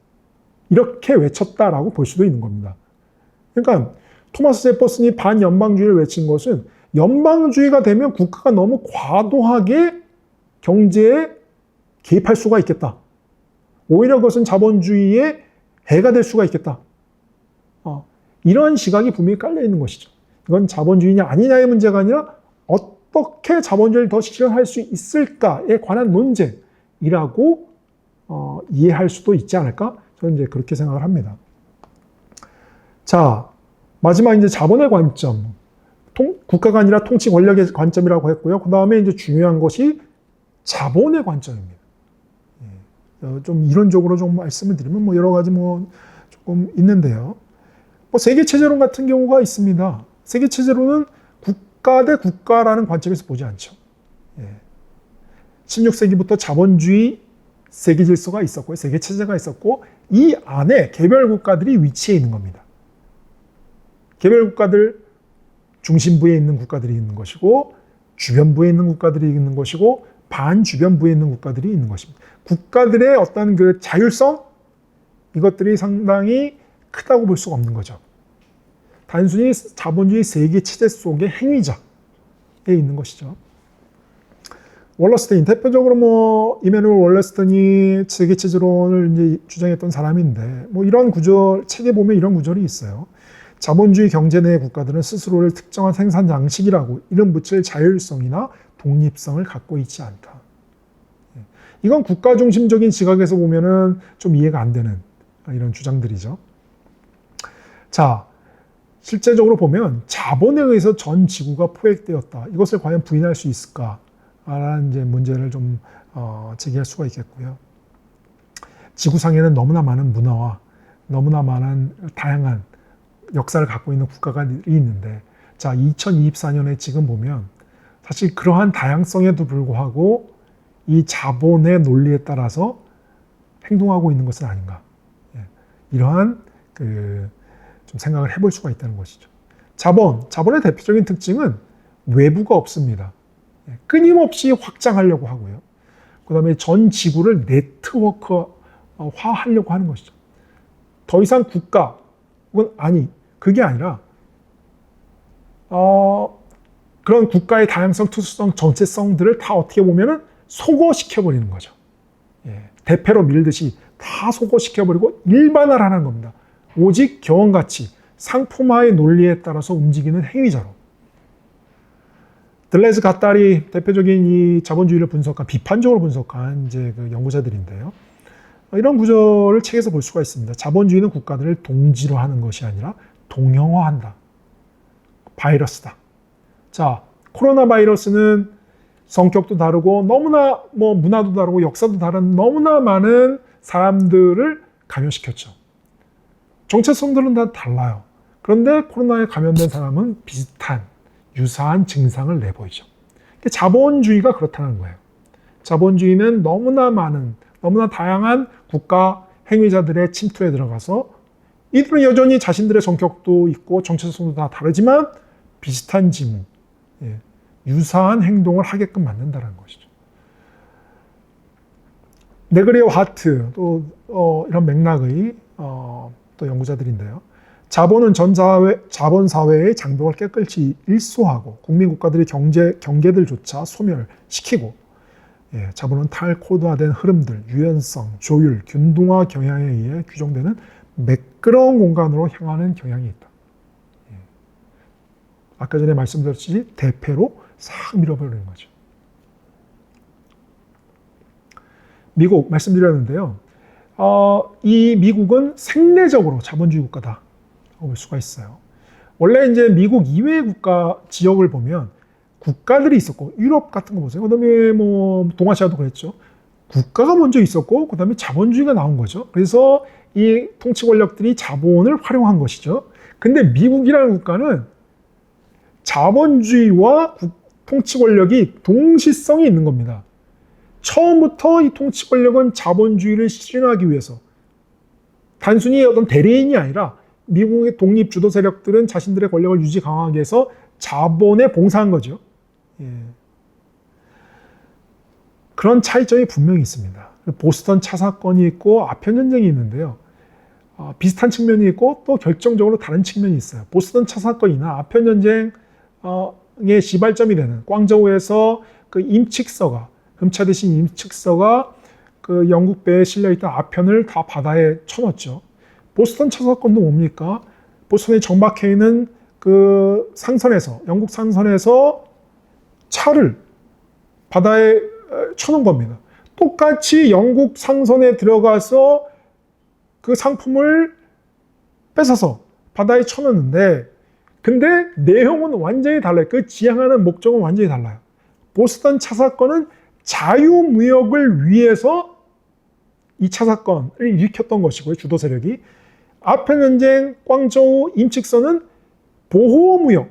이렇게 외쳤다라고 볼 수도 있는 겁니다. 그러니까 토마스 제퍼슨이 반연방주의를 외친 것은 연방주의가 되면 국가가 너무 과도하게 경제에 개입할 수가 있겠다. 오히려 그것은 자본주의의 해가 될 수가 있겠다. 이런 시각이 분명히 깔려 있는 것이죠. 이건 자본주의냐 아니냐의 문제가 아니라 어떻게 자본주의를 더 실현할 수 있을까에 관한 논쟁이라고 이해할 수도 있지 않을까? 저는 이제 그렇게 생각을 합니다. 자, 마지막 이제 자본의 관점, 국가가 아니라 통치 권력의 관점이라고 했고요. 그 다음에 이제 중요한 것이 자본의 관점입니다. 좀 이론적으로 좀 말씀을 드리면 여러 가지 조금 있는데요. 세계체제론 같은 경우가 있습니다. 세계체제론은 국가 대 국가라는 관점에서 보지 않죠. 16세기부터 자본주의 세계 질서가 있었고요. 세계체제가 있었고, 이 안에 개별 국가들이 위치해 있는 겁니다. 개별 국가들 중심부에 있는 국가들이 있는 것이고, 주변부에 있는 국가들이 있는 것이고, 반주변부에 있는 국가들이 있는 것입니다. 국가들의 어떤 그 자율성, 이것들이 상당히 크다고 볼 수가 없는 거죠. 단순히 자본주의 세계 체제 속의 행위자에 있는 것이죠. 월러스테인, 대표적으로 이메뉴얼 월러스테인이 세계 체제론을 이제 주장했던 사람인데, 이런 책에 보면 이런 구절이 있어요. 자본주의 경제 내 국가들은 스스로를 특정한 생산 양식이라고 이름 붙일 자율성이나 독립성을 갖고 있지 않다. 이건 국가 중심적인 시각에서 보면은 좀 이해가 안 되는 이런 주장들이죠. 자, 실제적으로 보면 자본에 의해서 전 지구가 포획되었다. 이것을 과연 부인할 수 있을까라는 이제 문제를 좀 제기할 수가 있겠고요. 지구상에는 너무나 많은 문화와 너무나 많은 다양한 역사를 갖고 있는 국가가 있는데, 자, 2024년에 지금 보면 사실 그러한 다양성에도 불구하고 이 자본의 논리에 따라서 행동하고 있는 것은 아닌가. 이러한 좀 생각을 해볼 수가 있다는 것이죠. 자본의 대표적인 특징은 외부가 없습니다. 끊임없이 확장하려고 하고요. 그 다음에 전 지구를 네트워크화하려고 하는 것이죠. 더 이상 국가, 그게 아니라 그런 국가의 다양성, 투수성, 정체성들을 다 어떻게 보면은 소거시켜버리는 거죠. 대패로 밀듯이 다 소거시켜버리고 일반화를 하는 겁니다. 오직 경험가치, 상품화의 논리에 따라서 움직이는 행위자로. 들레즈 가따리 대표적인 이 자본주의를 분석한 비판적으로 분석한 이제 그 연구자들인데요. 이런 구절을 책에서 볼 수가 있습니다. 자본주의는 국가들을 동지로 하는 것이 아니라 동형화한다. 바이러스다. 자, 코로나 바이러스는 성격도 다르고 너무나 뭐 문화도 다르고 역사도 다른 너무나 많은 사람들을 감염시켰죠. 정체성들은 다 달라요. 그런데 코로나에 감염된 사람은 비슷한 유사한 증상을 내보이죠. 자본주의가 그렇다는 거예요. 자본주의는 너무나 많은, 너무나 다양한 국가 행위자들의 침투에 들어가서 이들은 여전히 자신들의 성격도 있고 정체성도 다 다르지만 비슷한 지무, 유사한 행동을 하게끔 만든다는 것이죠. 네그리오 하트, 또 이런 맥락의 또 연구자들인데요. 자본은 자본사회의 장벽을 깨끗이 일소하고 국민국가들의 경계들조차 소멸시키고 자본은 탈코드화된 흐름들, 유연성, 조율, 균등화 경향에 의해 규정되는 매끄러운 공간으로 향하는 경향이 있다. 아까 전에 말씀드렸듯이 대패로 싹 밀어버리는 거죠. 미국 말씀드렸는데요. 이 미국은 생내적으로 자본주의 국가다. 볼 수가 있어요. 원래 이제 미국 이외의 국가 지역을 보면 국가들이 있었고 유럽 같은 거 보세요. 그다음에 뭐 동아시아도 그랬죠. 국가가 먼저 있었고 그다음에 자본주의가 나온 거죠. 그래서 이 통치 권력들이 자본을 활용한 것이죠. 근데 미국이라는 국가는 자본주의와 통치 권력이 동시성이 있는 겁니다. 처음부터 이 통치 권력은 자본주의를 실현하기 위해서 단순히 어떤 대리인이 아니라 미국의 독립 주도 세력들은 자신들의 권력을 유지 강화하기 위해서 자본에 봉사한 거죠. 그런 차이점이 분명히 있습니다. 보스턴 차 사건이 있고 아편 전쟁이 있는데요. 비슷한 측면이 있고 또 결정적으로 다른 측면이 있어요. 보스턴 차 사건이나 아편 전쟁의 시발점이 되는 광저우에서 그 임칙서가 흠차대신 임칙서가 그 영국 배에 실려있던 아편을 다 바다에 쳐넣었죠. 보스턴 차 사건도 뭡니까? 보스턴에 정박해 있는 그 상선에서, 영국 상선에서 차를 바다에 쳐놓은 겁니다. 똑같이 영국 상선에 들어가서 그 상품을 뺏어서 바다에 쳐놓는데, 근데 내용은 완전히 달라요. 그 지향하는 목적은 완전히 달라요. 보스턴 차 사건은 자유무역을 위해서 이 차 사건을 일으켰던 것이고요. 주도 세력이. 아편 전쟁, 광저우, 임칙서는 보호무역.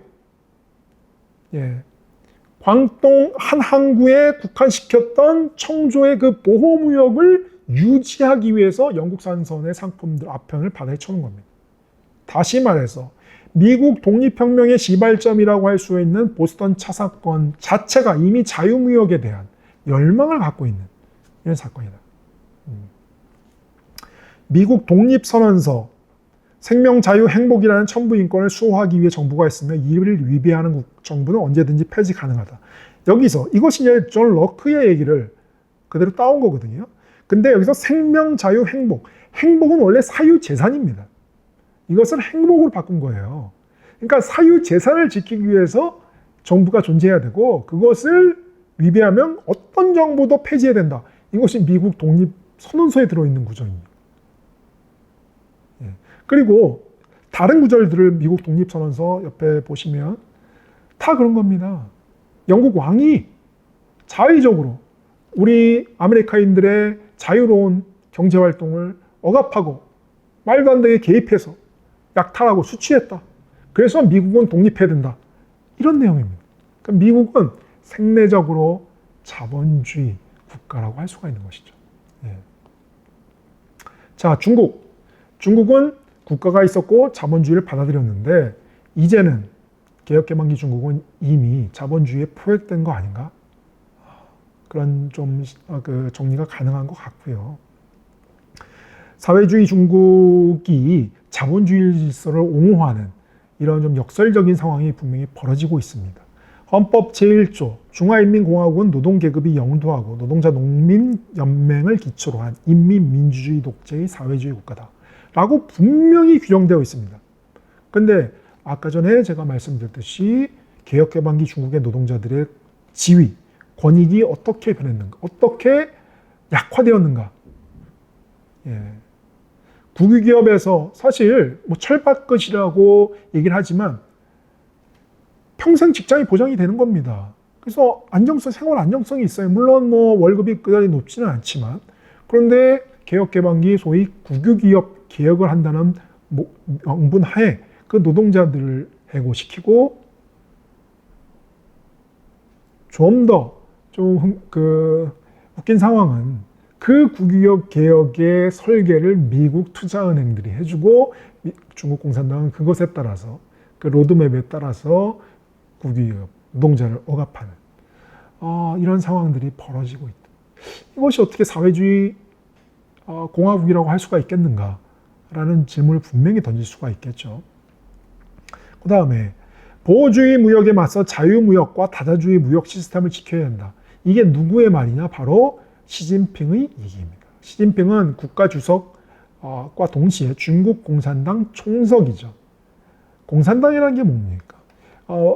광동 한 항구에 국한시켰던 청조의 그 보호무역을 유지하기 위해서 영국 산선의 상품들 아편을 바다에 쳐놓은 겁니다. 다시 말해서 미국 독립혁명의 시발점이라고 할 수 있는 보스턴 차 사건 자체가 이미 자유무역에 대한 열망을 갖고 있는 이런 사건이다. 미국 독립선언서 생명, 자유, 행복이라는 천부 인권을 수호하기 위해 정부가 했으며 이를 위배하는 정부는 언제든지 폐지 가능하다. 여기서 이것이 이제 존 럭크의 얘기를 그대로 따온 거거든요. 근데 여기서 생명, 자유, 행복. 행복은 원래 사유재산입니다. 이것을 행복으로 바꾼 거예요. 그러니까 사유재산을 지키기 위해서 정부가 존재해야 되고 그것을 위배하면 어떤 정부도 폐지해야 된다. 이것이 미국 독립선언서에 들어있는 구조입니다. 그리고 다른 구절들을 미국 독립선언서 옆에 보시면 다 그런 겁니다. 영국 왕이 자의적으로 우리 아메리카인들의 자유로운 경제활동을 억압하고 말도 안 되게 개입해서 약탈하고 수취했다. 그래서 미국은 독립해야 된다. 이런 내용입니다. 그러니까 미국은 생내적으로 자본주의 국가라고 할 수가 있는 것이죠. 자, 중국은 국가가 있었고 자본주의를 받아들였는데 이제는 개혁개방기 중국은 이미 자본주의에 포획된 거 아닌가? 그런 좀 그 정리가 가능한 것 같고요. 사회주의 중국이 자본주의 질서를 옹호하는 이런 좀 역설적인 상황이 분명히 벌어지고 있습니다. 헌법 제1조 중화인민공화국은 노동계급이 영도하고 노동자 농민연맹을 기초로 한 인민민주주의 독재의 사회주의 국가다 라고 분명히 규정되어 있습니다. 근데 아까 전에 제가 말씀드렸듯이 개혁개방기 중국의 노동자들의 지위, 권익이 어떻게 변했는가, 어떻게 약화되었는가. 예. 국유기업에서 사실 뭐 철밥끝이라고 얘기를 하지만 평생 직장이 보장이 되는 겁니다. 그래서 안정성, 생활 안정성이 있어요. 물론 뭐 월급이 그다지 높지는 않지만, 그런데 개혁개방기 소위 국유기업 개혁을 한다는 명분 하에 그 노동자들을 해고시키고 좀 더 좀 웃긴 상황은 그 국유기업 개혁의 설계를 미국 투자은행들이 해주고 중국 공산당은 그것에 따라서 그 로드맵에 따라서 국유기업 노동자를 억압하는 이런 상황들이 벌어지고 있다. 이것이 어떻게 사회주의 공화국이라고 할 수가 있겠는가라는 질문을 분명히 던질 수가 있겠죠. 그 다음에 보호주의 무역에 맞서 자유무역과 다자주의 무역 시스템을 지켜야 한다. 이게 누구의 말이냐? 바로 시진핑의 얘기입니다. 시진핑은 국가주석과 동시에 중국 공산당 총석이죠. 공산당이라는 게 뭡니까?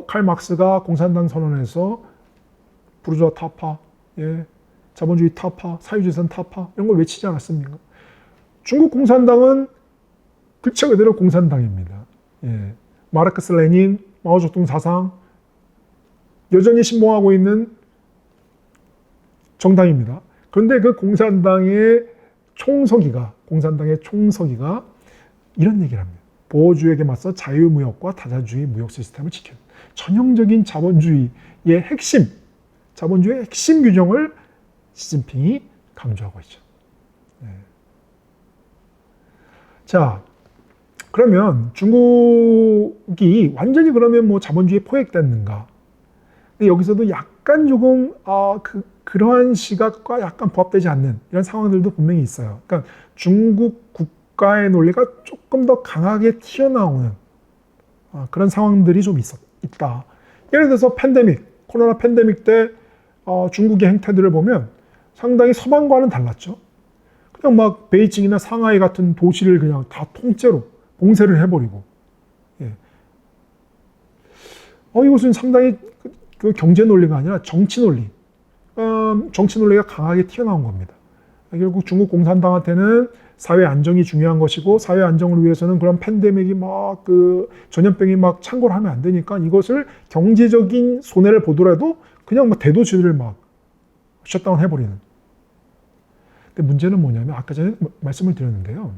칼 막스가 공산당 선언에서 부르주아 타파, 자본주의 타파, 사유재산 타파 이런 걸 외치지 않았습니까? 중국 공산당은 글자 그대로 공산당입니다. 마르크스 레닌, 마오쩌둥 사상 여전히 신봉하고 있는 정당입니다. 그런데 그 공산당의 총서기가 이런 얘기를 합니다. 보호주의에게 맞서 자유무역과 다자주의 무역 시스템을 지키는 전형적인 자본주의의 핵심 규정을 시진핑이 강조하고 있죠. 자, 그러면 중국이 완전히 그러면 뭐 자본주의에 포획됐는가? 근데 여기서도 약간 조금 그러한 시각과 약간 부합되지 않는 이런 상황들도 분명히 있어요. 그러니까 중국 국가의 논리가 조금 더 강하게 튀어나오는 그런 상황들이 좀 있다. 예를 들어서 코로나 팬데믹 때 중국의 행태들을 보면 상당히 서방과는 달랐죠. 그냥 막 베이징이나 상하이 같은 도시를 그냥 다 통째로 봉쇄를 해버리고, 이것은 상당히 그 경제 논리가 아니라 정치 논리가 강하게 튀어나온 겁니다. 결국 중국 공산당한테는 사회 안정이 중요한 것이고, 사회 안정을 위해서는 그런 팬데믹이 전염병이 창궐 하면 안 되니까 이것을 경제적인 손해를 보더라도 그냥 대도시를 셧다운 해버리는. 근데 문제는 뭐냐면 아까 전에 말씀을 드렸는데요.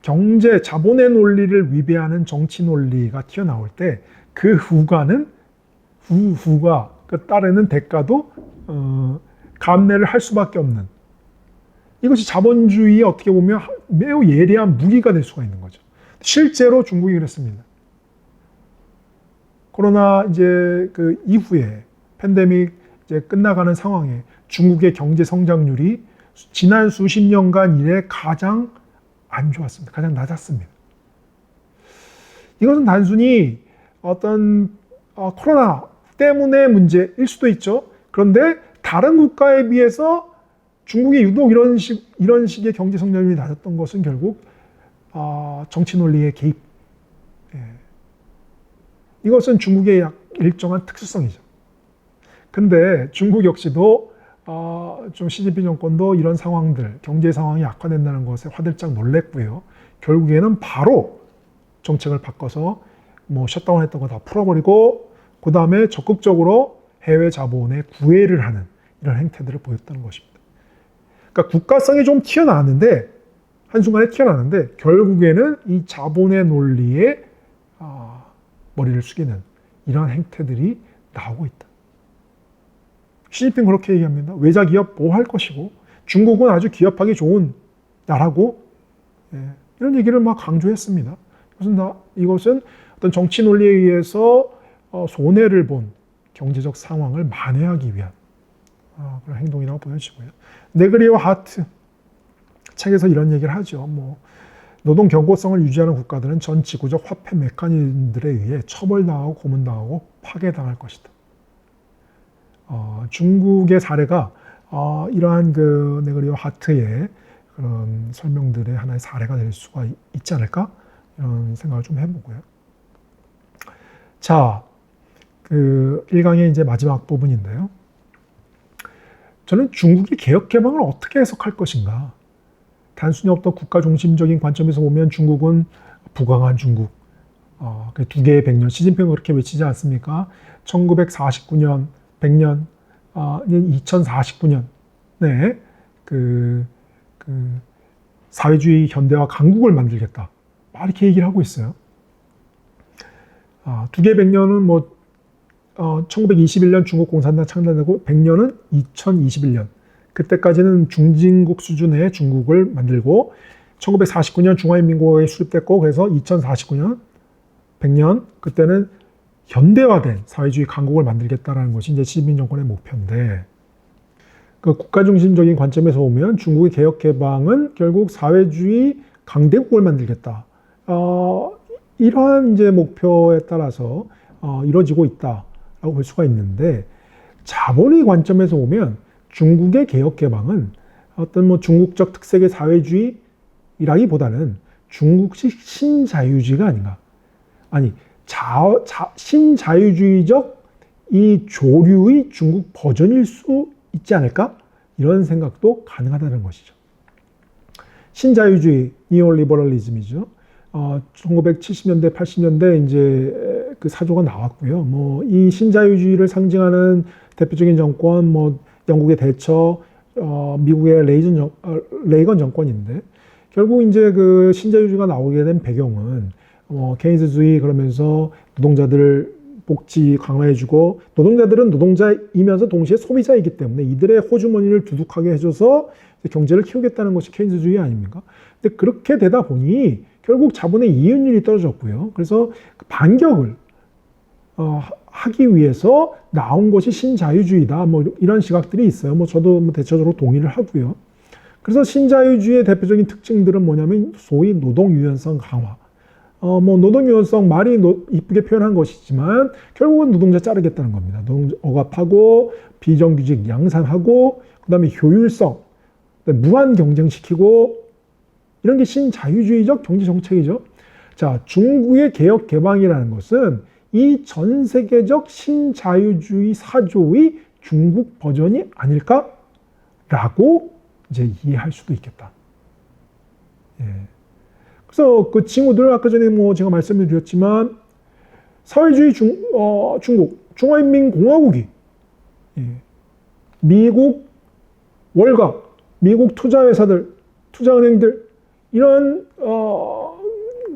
경제, 자본의 논리를 위배하는 정치 논리가 튀어나올 때 그 후가 따르는 대가도 감내를 할 수밖에 없는, 이것이 자본주의에 어떻게 보면 매우 예리한 무기가 될 수가 있는 거죠. 실제로 중국이 그랬습니다. 코로나 그 이후에 팬데믹 끝나가는 상황에 중국의 경제 성장률이 지난 수십 년간 이래 가장 안 좋았습니다. 가장 낮았습니다. 이것은 단순히 어떤 코로나 때문의 문제일 수도 있죠. 그런데 다른 국가에 비해서 중국이 유독 이런 식의 경제 성장률이 낮았던 것은 결국 정치 논리의 개입. 이것은 중국의 일정한 특수성이죠. 근데 중국 역시도 좀 시진핑 정권도 이런 상황들, 경제 상황이 악화된다는 것에 화들짝 놀랬고요. 결국에는 바로 정책을 바꿔서 셧다운 했던 거 다 풀어버리고, 그 다음에 적극적으로 해외 자본에 구애를 하는 이런 행태들을 보였다는 것입니다. 그러니까 국가성이 좀 튀어나왔는데, 한순간에 튀어나왔는데, 결국에는 이 자본의 논리에 머리를 숙이는 이런 행태들이 나오고 있다. 시진핑 그렇게 얘기합니다. 외자 기업 보호할 것이고, 중국은 아주 기업하기 좋은 나라고, 이런 얘기를 강조했습니다. 이것은 어떤 정치 논리에 의해서 손해를 본 경제적 상황을 만회하기 위한 그런 행동이라고 보여지고요. 네그리와 하트 책에서 이런 얘기를 하죠. 노동 경고성을 유지하는 국가들은 전 지구적 화폐 메커니즘들에 의해 처벌당하고 고문당하고 파괴당할 것이다. 중국의 사례가 이러한 그 네그리와 하트의 그런 설명들의 하나의 사례가 될 수가 있지 않을까? 이런 생각을 좀 해보고요. 자, 그 1강의 이제 마지막 부분인데요. 저는 중국의 개혁 개방을 어떻게 해석할 것인가? 단순히 어떤 국가 중심적인 관점에서 보면 중국은 부강한 중국, 두 개의 100년, 시진핑은 그렇게 외치지 않습니까? 1949년, 100년, 2049년에 그 사회주의 현대화 강국을 만들겠다. 이렇게 얘기를 하고 있어요. 두 개의 100년은 뭐 1921년 중국 공산당 창단되고 100년은 2021년. 그때까지는 중진국 수준의 중국을 만들고 1949년 중화인민공화국이 수립됐고 그래서 2049년 100년 그때는 현대화된 사회주의 강국을 만들겠다라는 것이 이제 시진핑 정권의 목표인데 그 국가 중심적인 관점에서 보면 중국의 개혁 개방은 결국 사회주의 강대국을 만들겠다. 이러한 이제 목표에 따라서 이루어지고 있다라고 볼 수가 있는데 자본의 관점에서 보면 중국의 개혁 개방은 어떤 뭐 중국적 특색의 사회주의라기보다는 중국식 신자유주의가 아닌가. 아니 신자유주의적 이 조류의 중국 버전일 수 있지 않을까? 이런 생각도 가능하다는 것이죠. 신자유주의, 니오리버럴리즘이죠. 1970년대, 80년대 이제 그 사조가 나왔고요. 뭐 이 신자유주의를 상징하는 대표적인 정권, 뭐 영국의 대처, 미국의 레이건 정권인데 결국 이제 그 신자유주의가 나오게 된 배경은 케인스주의 그러면서 노동자들 복지 강화해주고 노동자들은 노동자이면서 동시에 소비자이기 때문에 이들의 호주머니를 두둑하게 해줘서 경제를 키우겠다는 것이 케인스주의 아닙니까? 근데 그렇게 되다 보니 결국 자본의 이윤율이 떨어졌고요. 그래서 반격을 하기 위해서 나온 것이 신자유주의다. 뭐 이런 시각들이 있어요. 뭐 저도 뭐 대체적으로 동의를 하고요. 그래서 신자유주의의 대표적인 특징들은 뭐냐면 소위 노동 유연성 강화. 뭐 노동 유연성 말이 이쁘게 표현한 것이지만 결국은 노동자 자르겠다는 겁니다. 억압하고 비정규직 양산하고 그다음에 효율성, 무한 경쟁시키고 이런 게 신자유주의적 경제 정책이죠. 자, 중국의 개혁 개방이라는 것은 이 전 세계적 신자유주의 사조의 중국 버전이 아닐까라고 이제 이해할 수도 있겠다. 예. 그래서 그 친구들 아까 전에 뭐 제가 말씀을 드렸지만 사회주의 중국 중화인민공화국이 미국 월각, 미국 투자회사들, 투자은행들 이런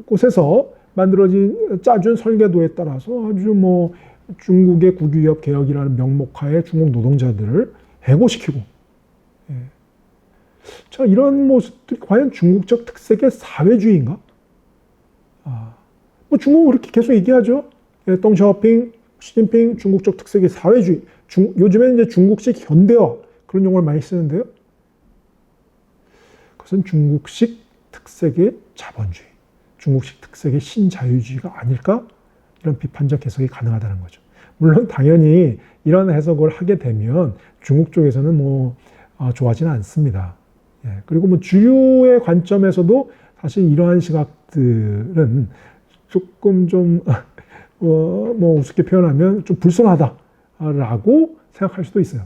곳에서 만들어진 짜준 설계도에 따라서 아주 뭐 중국의 국유기업 개혁이라는 명목하에 중국 노동자들을 해고시키고 자, 이런 모습들이 과연 중국적 특색의 사회주의인가? 뭐 중국은 그렇게 계속 얘기하죠. 덩샤오핑, 시진핑 중국적 특색의 사회주의. 요즘에는 이제 중국식 현대화 그런 용어를 많이 쓰는데요. 그것은 중국식 특색의 자본주의, 중국식 특색의 신자유주의가 아닐까? 이런 비판적 해석이 가능하다는 거죠. 물론 당연히 이런 해석을 하게 되면 중국 쪽에서는 뭐 좋아하지는 않습니다. 그리고 뭐 주류의 관점에서도 사실 이러한 시각들은 조금 좀 뭐 우습게 표현하면 좀 불손하다라고 생각할 수도 있어요.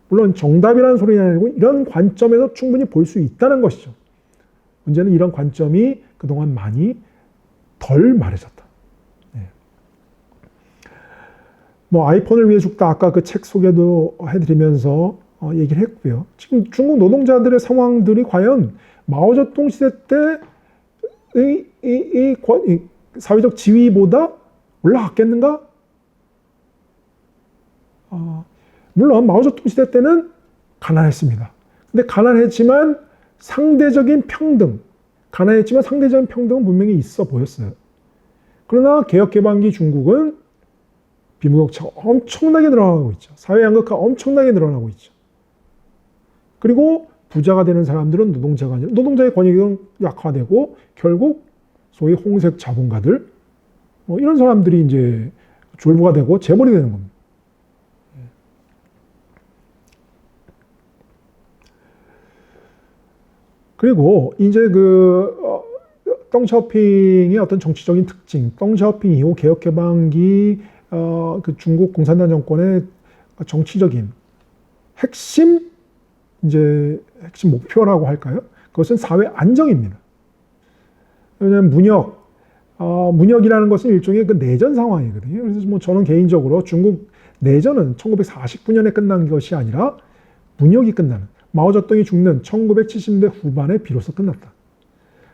물론 정답이라는 소리는 아니고 이런 관점에서 충분히 볼 수 있다는 것이죠. 문제는 이런 관점이 그동안 많이 덜 말해졌다. 뭐 아이폰을 위해 죽다 아까 그 책 소개도 해드리면서 얘기를 했고요. 지금 중국 노동자들의 상황들이 과연 마오쩌둥 시대 때의 이 사회적 지위보다 올라갔겠는가? 물론 마오쩌둥 시대 때는 가난했습니다. 근데 가난했지만 상대적인 평등, 가난했지만 상대적인 평등은 분명히 있어 보였어요. 그러나 개혁개방기 중국은 빈부격차가 엄청나게 늘어나고 있죠. 사회 양극화가 엄청나게 늘어나고 있죠. 그리고 부자가 되는 사람들은 노동자가 아니라 노동자의 권익은 약화되고 결국 소위 홍색 자본가들 이런 사람들이 이제 졸부가 되고 재벌이 되는 겁니다. 그리고 이제 덩샤오핑의 어떤 정치적인 특징, 덩샤오핑 이후 개혁개방기 그 중국 공산당 정권의 정치적인 핵심 목표라고 할까요? 그것은 사회 안정입니다. 왜냐하면 문혁이라는 것은 일종의 그 내전 상황이거든요. 그래서 뭐 저는 개인적으로 중국 내전은 1949년에 끝난 것이 아니라 문혁이 끝나는, 마오쩌둥이 죽는 1970년대 후반에 비로소 끝났다.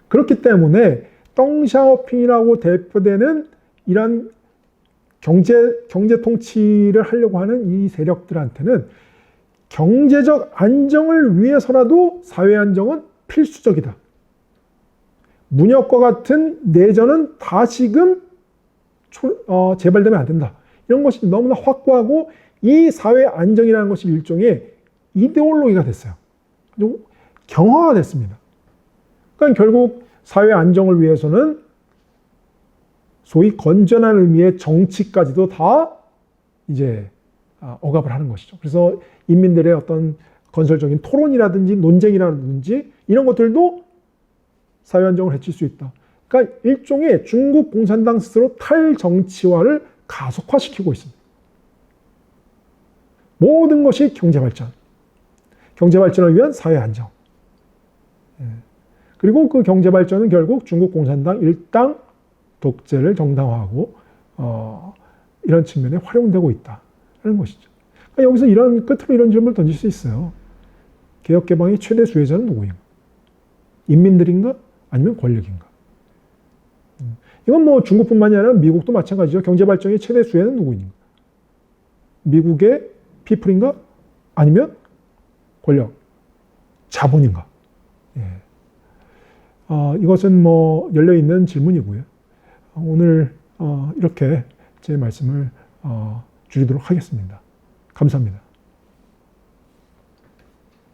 그렇기 때문에 덩샤오핑이라고 대표되는 이런 경제 통치를 하려고 하는 이 세력들한테는 경제적 안정을 위해서라도 사회 안정은 필수적이다. 문혁과 같은 내전은 다시금 재발되면 안 된다. 이런 것이 너무나 확고하고 이 사회 안정이라는 것이 일종의 이데올로기가 됐어요. 경화가 됐습니다. 그러니까 결국 사회 안정을 위해서는 소위 건전한 의미의 정치까지도 다 이제 억압을 하는 것이죠. 그래서 인민들의 어떤 건설적인 토론이라든지 논쟁이라든지 이런 것들도 사회 안정을 해칠 수 있다. 그러니까 일종의 중국 공산당 스스로 탈정치화를 가속화시키고 있습니다. 모든 것이 경제발전, 경제발전을 위한 사회 안정. 그리고 그 경제발전은 결국 중국 공산당 일당 독재를 정당화하고 이런 측면에 활용되고 있다는 것이죠. 그러니까 여기서 끝으로 이런 질문을 던질 수 있어요. 개혁개방의 최대 수혜자는 누구인가? 인민들인가? 아니면 권력인가? 이건 뭐 중국뿐만이 아니라 미국도 마찬가지죠. 경제발전의 최대 수혜는 누구인가? 미국의 피플인가? 아니면 권력, 자본인가? 이것은 뭐 열려있는 질문이고요. 오늘 이렇게 제 말씀을 줄이도록 하겠습니다. 감사합니다.